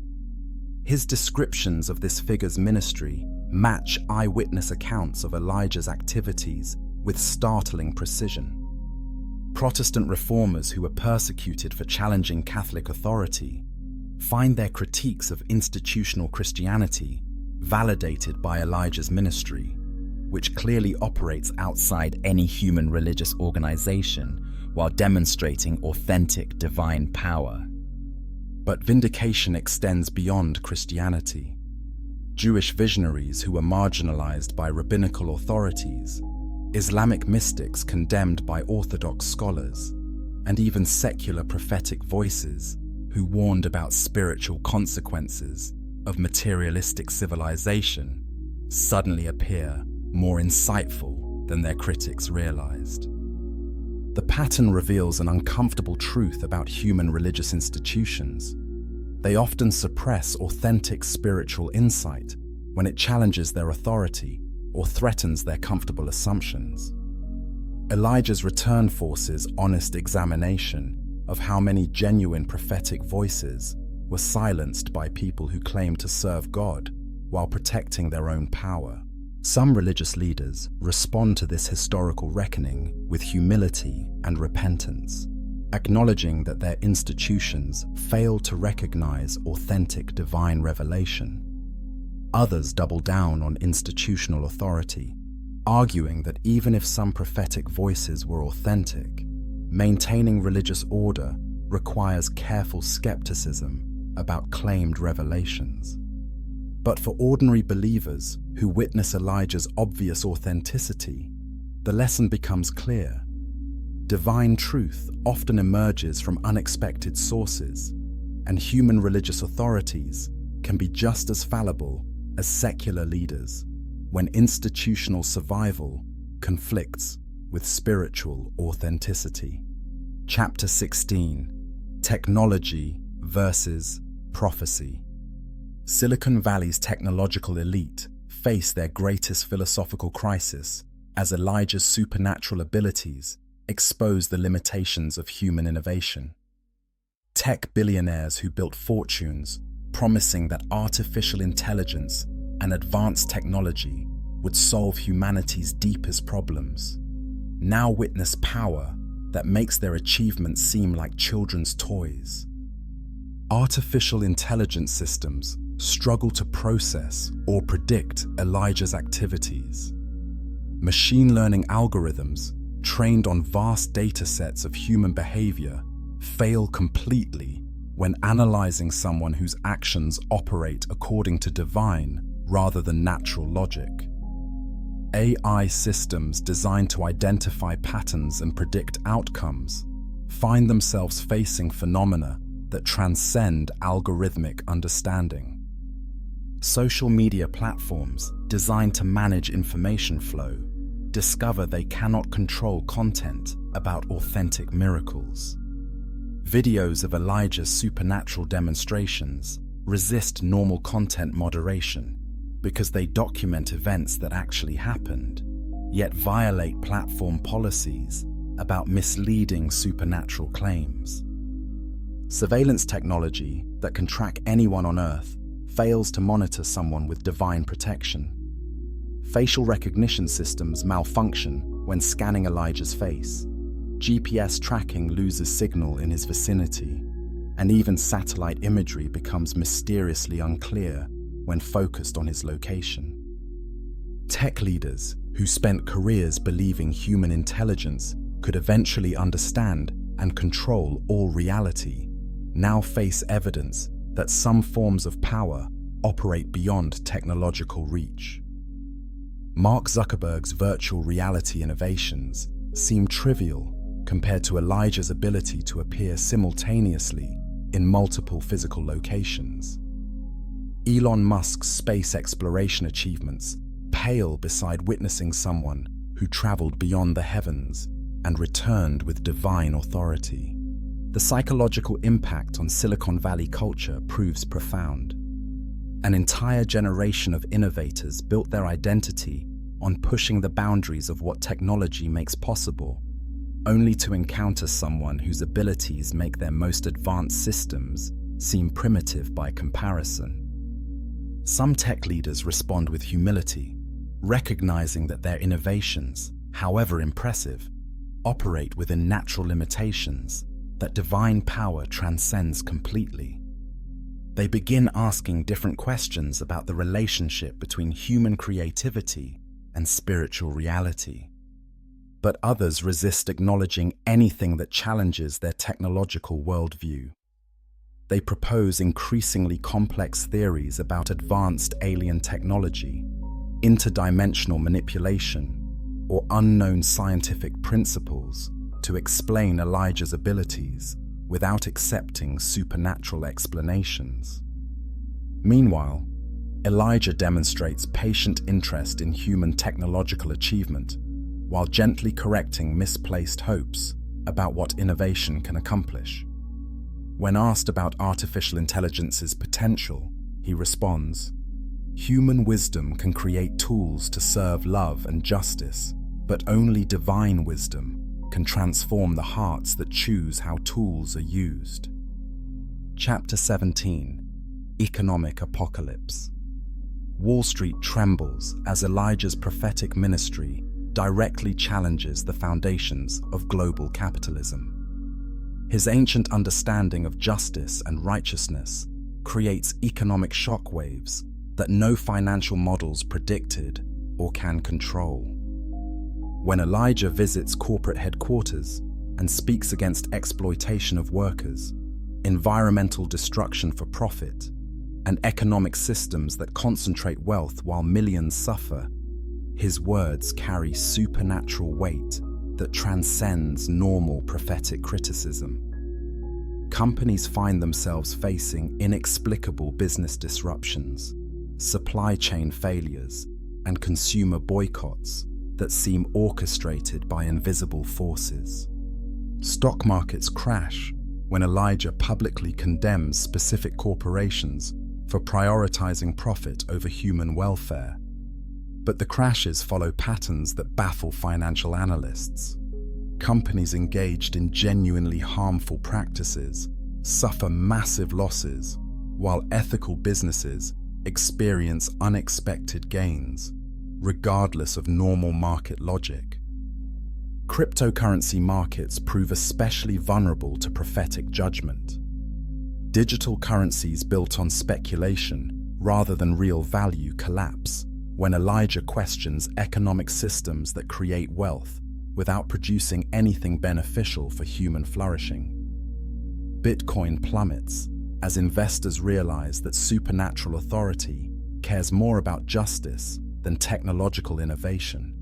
His descriptions of this figure's ministry match eyewitness accounts of Elijah's activities with startling precision. Protestant reformers who were persecuted for challenging Catholic authority find their critiques of institutional Christianity validated by Elijah's ministry, which clearly operates outside any human religious organization while demonstrating authentic divine power. But vindication extends beyond Christianity. Jewish visionaries who were marginalized by rabbinical authorities, Islamic mystics condemned by Orthodox scholars, and even secular prophetic voices who warned about spiritual consequences of materialistic civilization suddenly appear more insightful than their critics realized. The pattern reveals an uncomfortable truth about human religious institutions. They often suppress authentic spiritual insight when it challenges their authority or threatens their comfortable assumptions. Elijah's return forces honest examination of how many genuine prophetic voices were silenced by people who claimed to serve God while protecting their own power. Some religious leaders respond to this historical reckoning with humility and repentance, acknowledging that their institutions failed to recognize authentic divine revelation. Others double down on institutional authority, arguing that even if some prophetic voices were authentic, maintaining religious order requires careful skepticism about claimed revelations. But for ordinary believers who witness Elijah's obvious authenticity, the lesson becomes clear. Divine truth often emerges from unexpected sources, and human religious authorities can be just as fallible as secular leaders when institutional survival conflicts with spiritual authenticity. Chapter 16: Technology versus Prophecy. Silicon Valley's technological elite face their greatest philosophical crisis as Elijah's supernatural abilities expose the limitations of human innovation. Tech billionaires who built fortunes promising that artificial intelligence and advanced technology would solve humanity's deepest problems now witness power that makes their achievements seem like children's toys. Artificial intelligence systems struggle to process or predict Elijah's activities. Machine learning algorithms, trained on vast data sets of human behavior, fail completely when analyzing someone whose actions operate according to divine rather than natural logic. AI systems designed to identify patterns and predict outcomes find themselves facing phenomena that transcend algorithmic understanding. Social media platforms designed to manage information flow discover they cannot control content about authentic miracles. Videos of Elijah's supernatural demonstrations resist normal content moderation because they document events that actually happened, yet violate platform policies about misleading supernatural claims. Surveillance technology that can track anyone on Earth fails to monitor someone with divine protection. Facial recognition systems malfunction when scanning Elijah's face. GPS tracking loses signal in his vicinity, and even satellite imagery becomes mysteriously unclear when focused on his location. Tech leaders who spent careers believing human intelligence could eventually understand and control all reality now face evidence that some forms of power operate beyond technological reach. Mark Zuckerberg's virtual reality innovations seem trivial compared to Elijah's ability to appear simultaneously in multiple physical locations. Elon Musk's space exploration achievements pale beside witnessing someone who traveled beyond the heavens and returned with divine authority. The psychological impact on Silicon Valley culture proves profound. An entire generation of innovators built their identity on pushing the boundaries of what technology makes possible, only to encounter someone whose abilities make their most advanced systems seem primitive by comparison. Some tech leaders respond with humility, recognizing that their innovations, however impressive, operate within natural limitations, that divine power transcends completely. They begin asking different questions about the relationship between human creativity and spiritual reality. But others resist acknowledging anything that challenges their technological worldview. They propose increasingly complex theories about advanced alien technology, interdimensional manipulation, or unknown scientific principles to explain Elijah's abilities without accepting supernatural explanations. Meanwhile, Elijah demonstrates patient interest in human technological achievement while gently correcting misplaced hopes about what innovation can accomplish. When asked about artificial intelligence's potential, he responds, "Human wisdom can create tools to serve love and justice, but only divine wisdom can transform the hearts that choose how tools are used. Chapter 17: Economic Apocalypse. Wall Street trembles as Elijah's prophetic ministry directly challenges the foundations of global capitalism. His ancient understanding of justice and righteousness creates economic shockwaves that no financial models predicted or can control. When Elijah visits corporate headquarters and speaks against exploitation of workers, environmental destruction for profit, and economic systems that concentrate wealth while millions suffer, his words carry supernatural weight that transcends normal prophetic criticism. Companies find themselves facing inexplicable business disruptions, supply chain failures, and consumer boycotts that seem orchestrated by invisible forces. Stock markets crash when Elijah publicly condemns specific corporations for prioritizing profit over human welfare. But the crashes follow patterns that baffle financial analysts. Companies engaged in genuinely harmful practices suffer massive losses, while ethical businesses experience unexpected gains, regardless of normal market logic. Cryptocurrency markets prove especially vulnerable to prophetic judgment. Digital currencies built on speculation rather than real value collapse when Elijah questions economic systems that create wealth without producing anything beneficial for human flourishing. Bitcoin plummets as investors realize that supernatural authority cares more about justice than technological innovation.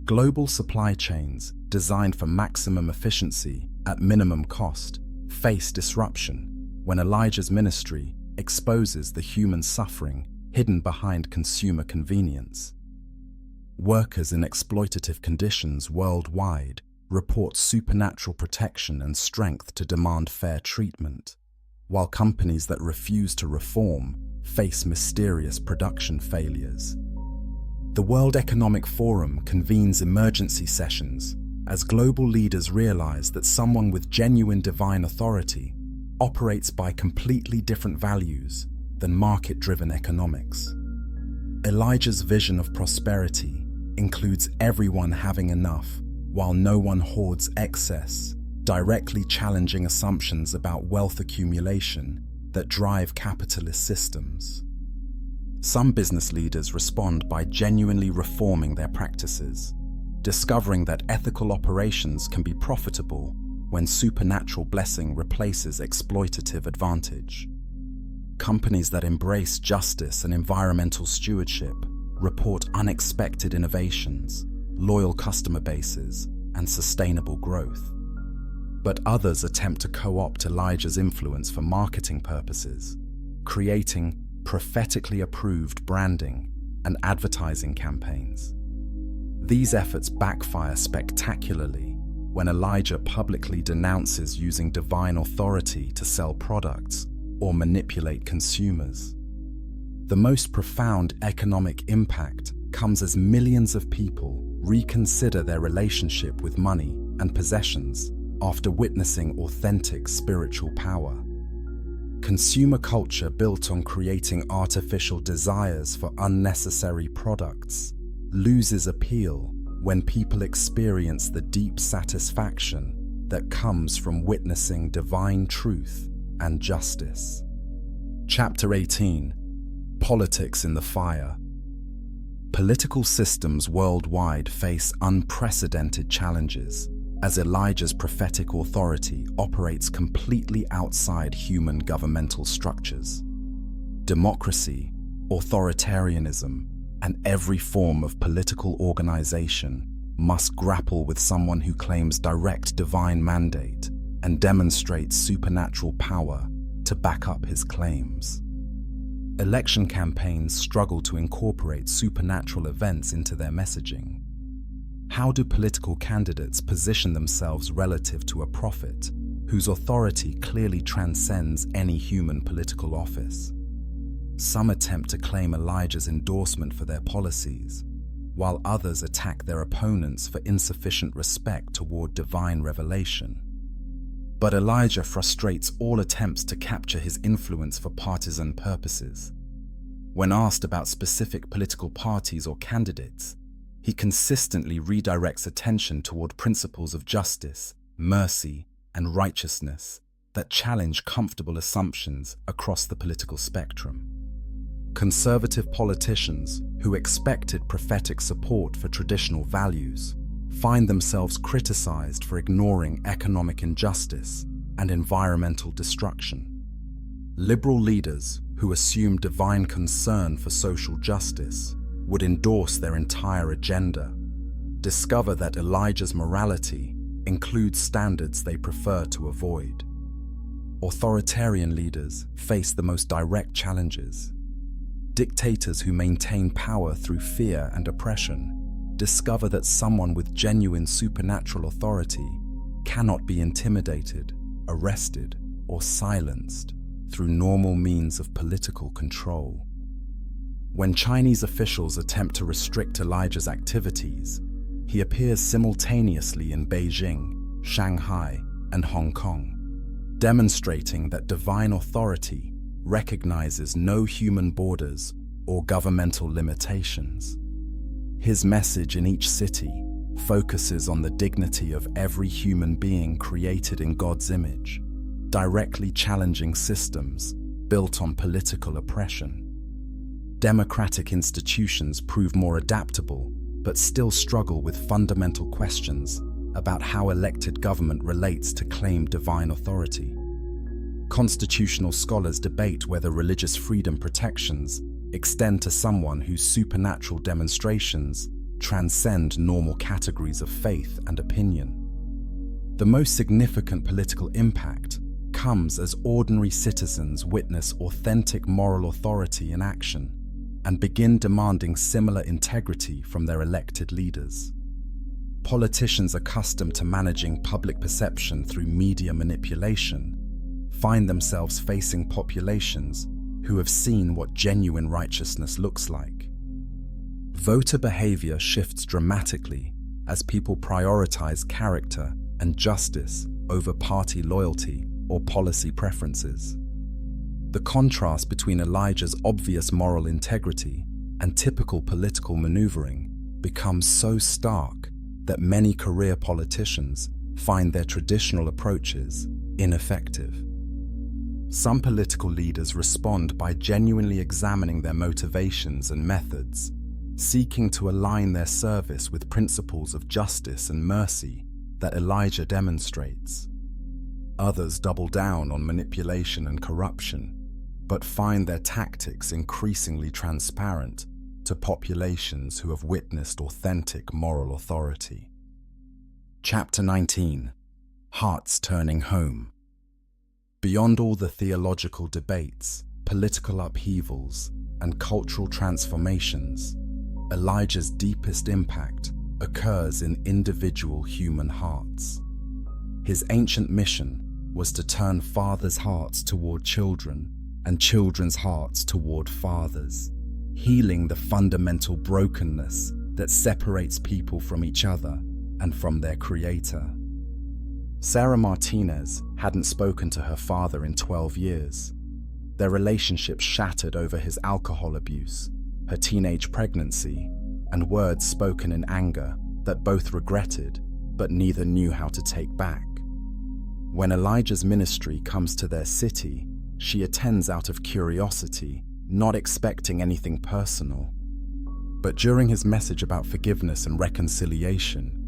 Global supply chains designed for maximum efficiency at minimum cost face disruption when Elijah's ministry exposes the human suffering hidden behind consumer convenience. Workers in exploitative conditions worldwide report supernatural protection and strength to demand fair treatment, while companies that refuse to reform face mysterious production failures. The World Economic Forum convenes emergency sessions as global leaders realize that someone with genuine divine authority operates by completely different values than market-driven economics. Elijah's vision of prosperity includes everyone having enough while no one hoards excess, directly challenging assumptions about wealth accumulation that drive capitalist systems. Some business leaders respond by genuinely reforming their practices, discovering that ethical operations can be profitable when supernatural blessing replaces exploitative advantage. Companies that embrace justice and environmental stewardship report unexpected innovations, loyal customer bases, and sustainable growth. But others attempt to co-opt Elijah's influence for marketing purposes, creating prophetically approved branding and advertising campaigns. These efforts backfire spectacularly when Elijah publicly denounces using divine authority to sell products or manipulate consumers. The most profound economic impact comes as millions of people reconsider their relationship with money and possessions after witnessing authentic spiritual power. Consumer culture built on creating artificial desires for unnecessary products loses appeal when people experience the deep satisfaction that comes from witnessing divine truth and justice. Chapter 18: Politics in the Fire. Political systems worldwide face unprecedented challenges as Elijah's prophetic authority operates completely outside human governmental structures. Democracy, authoritarianism, and every form of political organization must grapple with someone who claims direct divine mandate and demonstrates supernatural power to back up his claims. Election campaigns struggle to incorporate supernatural events into their messaging. How do political candidates position themselves relative to a prophet whose authority clearly transcends any human political office? Some attempt to claim Elijah's endorsement for their policies, while others attack their opponents for insufficient respect toward divine revelation. But Elijah frustrates all attempts to capture his influence for partisan purposes. When asked about specific political parties or candidates, he consistently redirects attention toward principles of justice, mercy, and righteousness that challenge comfortable assumptions across the political spectrum. Conservative politicians who expected prophetic support for traditional values find themselves criticized for ignoring economic injustice and environmental destruction. Liberal leaders who assume divine concern for social justice would endorse their entire agenda, discover that Elijah's morality includes standards they prefer to avoid. Authoritarian leaders face the most direct challenges. Dictators who maintain power through fear and oppression discover that someone with genuine supernatural authority cannot be intimidated, arrested, or silenced through normal means of political control. When Chinese officials attempt to restrict Elijah's activities, he appears simultaneously in Beijing, Shanghai, and Hong Kong, demonstrating that divine authority recognizes no human borders or governmental limitations. His message in each city focuses on the dignity of every human being created in God's image, directly challenging systems built on political oppression. Democratic institutions prove more adaptable, but still struggle with fundamental questions about how elected government relates to claimed divine authority. Constitutional scholars debate whether religious freedom protections extend to someone whose supernatural demonstrations transcend normal categories of faith and opinion. The most significant political impact comes as ordinary citizens witness authentic moral authority in action and begin demanding similar integrity from their elected leaders. Politicians accustomed to managing public perception through media manipulation find themselves facing populations who have seen what genuine righteousness looks like. Voter behavior shifts dramatically as people prioritize character and justice over party loyalty or policy preferences. The contrast between Elijah's obvious moral integrity and typical political maneuvering becomes so stark that many career politicians find their traditional approaches ineffective. Some political leaders respond by genuinely examining their motivations and methods, seeking to align their service with principles of justice and mercy that Elijah demonstrates. Others double down on manipulation and corruption, but find their tactics increasingly transparent to populations who have witnessed authentic moral authority. Chapter 19: Hearts Turning Home. Beyond all the theological debates, political upheavals, and cultural transformations, Elijah's deepest impact occurs in individual human hearts. His ancient mission was to turn fathers' hearts toward children and children's hearts toward fathers, healing the fundamental brokenness that separates people from each other and from their Creator. Sarah Martinez hadn't spoken to her father in 12 years. Their relationship shattered over his alcohol abuse, her teenage pregnancy, and words spoken in anger that both regretted, but neither knew how to take back. When Elijah's ministry comes to their city, she attends out of curiosity, not expecting anything personal. But during his message about forgiveness and reconciliation,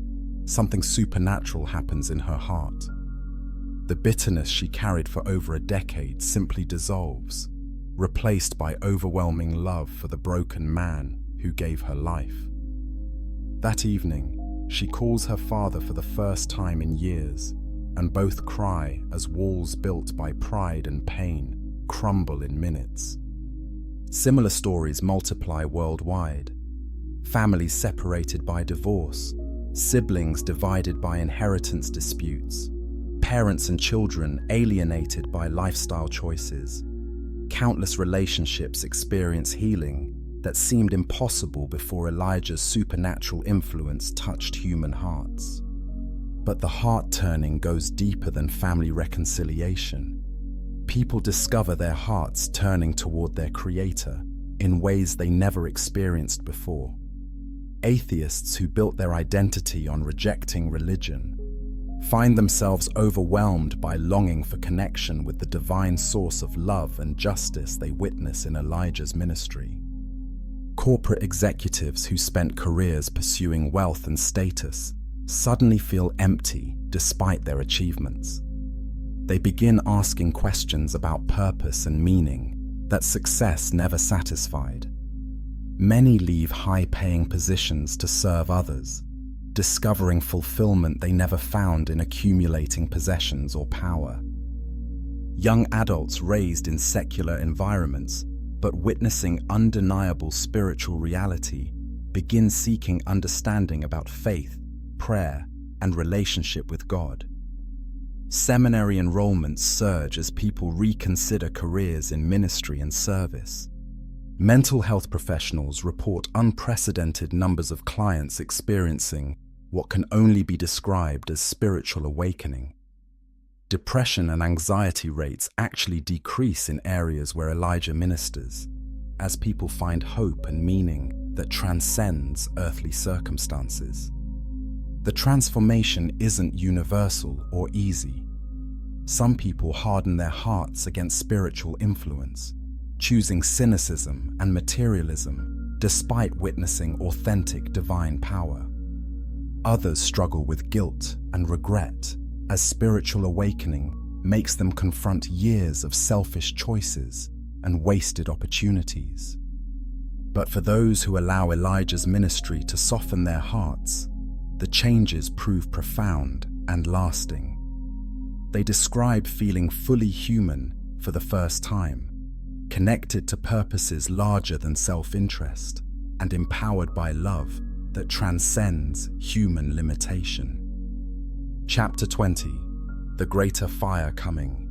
something supernatural happens in her heart. The bitterness she carried for over a decade simply dissolves, replaced by overwhelming love for the broken man who gave her life. That evening, she calls her father for the first time in years, and both cry as walls built by pride and pain crumble in minutes. Similar stories multiply worldwide. Families separated by divorce, siblings divided by inheritance disputes, parents and children alienated by lifestyle choices. Countless relationships experience healing that seemed impossible before Elijah's supernatural influence touched human hearts. But the heart-turning goes deeper than family reconciliation. People discover their hearts turning toward their Creator in ways they never experienced before. Atheists who built their identity on rejecting religion find themselves overwhelmed by longing for connection with the divine source of love and justice they witness in Elijah's ministry. Corporate executives who spent careers pursuing wealth and status suddenly feel empty despite their achievements. They begin asking questions about purpose and meaning that success never satisfied. Many leave high-paying positions to serve others, discovering fulfillment they never found in accumulating possessions or power. Young adults raised in secular environments but witnessing undeniable spiritual reality begin seeking understanding about faith, prayer, and relationship with God. Seminary enrollments surge as people reconsider careers in ministry and service. Mental health professionals report unprecedented numbers of clients experiencing what can only be described as spiritual awakening. Depression and anxiety rates actually decrease in areas where Elijah ministers, as people find hope and meaning that transcends earthly circumstances. The transformation isn't universal or easy. Some people harden their hearts against spiritual influence, choosing cynicism and materialism despite witnessing authentic divine power. Others struggle with guilt and regret as spiritual awakening makes them confront years of selfish choices and wasted opportunities. But for those who allow Elijah's ministry to soften their hearts, the changes prove profound and lasting. They describe feeling fully human for the first time, connected to purposes larger than self-interest, and empowered by love that transcends human limitation. Chapter 20: The Greater Fire Coming.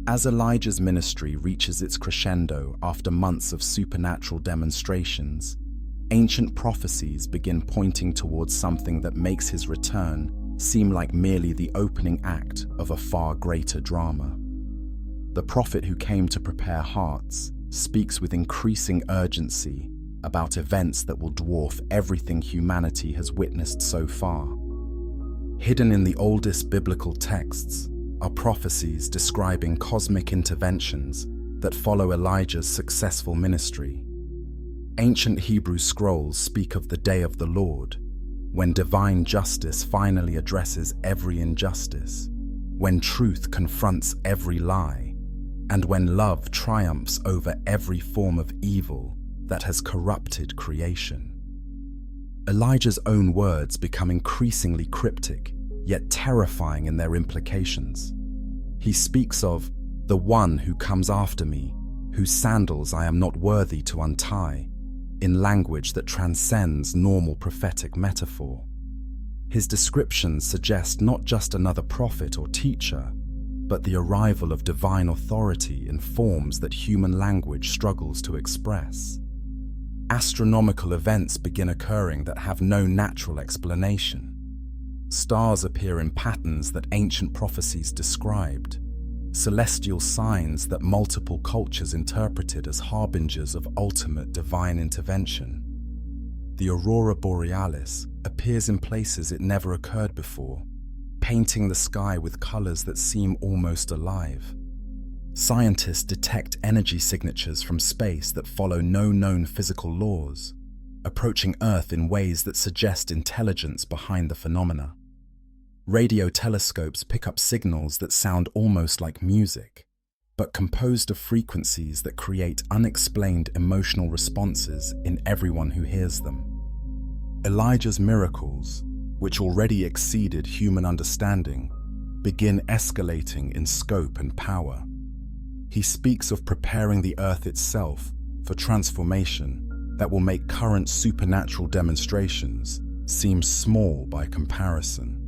As Elijah's ministry reaches its crescendo after months of supernatural demonstrations, ancient prophecies begin pointing towards something that makes his return seem like merely the opening act of a far greater drama. The prophet who came to prepare hearts speaks with increasing urgency about events that will dwarf everything humanity has witnessed so far. Hidden in the oldest biblical texts are prophecies describing cosmic interventions that follow Elijah's successful ministry. Ancient Hebrew scrolls speak of the day of the Lord, when divine justice finally addresses every injustice, when truth confronts every lie, and when love triumphs over every form of evil that has corrupted creation. Elijah's own words become increasingly cryptic, yet terrifying in their implications. He speaks of the one who comes after me, whose sandals I am not worthy to untie, in language that transcends normal prophetic metaphor. His descriptions suggest not just another prophet or teacher, but the arrival of divine authority in forms that human language struggles to express. Astronomical events begin occurring that have no natural explanation. Stars appear in patterns that ancient prophecies described, celestial signs that multiple cultures interpreted as harbingers of ultimate divine intervention. The aurora borealis appears in places it never occurred before, painting the sky with colors that seem almost alive. Scientists detect energy signatures from space that follow no known physical laws, approaching Earth in ways that suggest intelligence behind the phenomena. Radio telescopes pick up signals that sound almost like music, but composed of frequencies that create unexplained emotional responses in everyone who hears them. Elijah's miracles, which already exceeded human understanding, begin escalating in scope and power. He speaks of preparing the earth itself for transformation that will make current supernatural demonstrations seem small by comparison.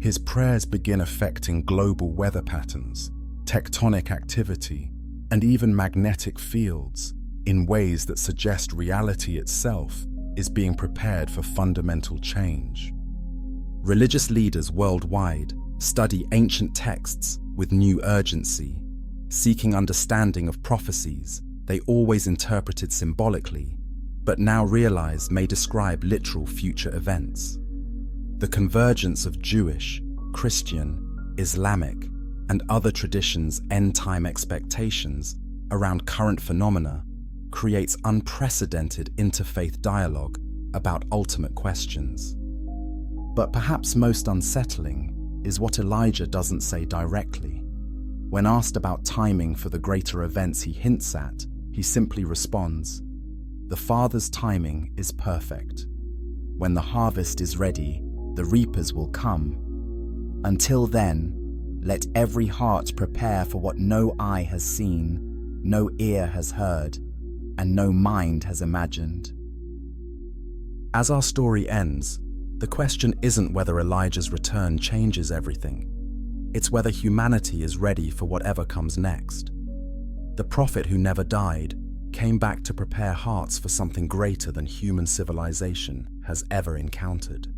His prayers begin affecting global weather patterns, tectonic activity, and even magnetic fields, in ways that suggest reality itself is being prepared for fundamental change. Religious leaders worldwide study ancient texts with new urgency, seeking understanding of prophecies they always interpreted symbolically, but now realize may describe literal future events. The convergence of Jewish, Christian, Islamic, and other traditions' end-time expectations around current phenomena creates unprecedented interfaith dialogue about ultimate questions. But perhaps most unsettling is what Elijah doesn't say directly. When asked about timing for the greater events he hints at, he simply responds, "The Father's timing is perfect. When the harvest is ready, the reapers will come. Until then, let every heart prepare for what no eye has seen, no ear has heard, and no mind has imagined." As our story ends, the question isn't whether Elijah's return changes everything. It's whether humanity is ready for whatever comes next. The prophet who never died came back to prepare hearts for something greater than human civilization has ever encountered.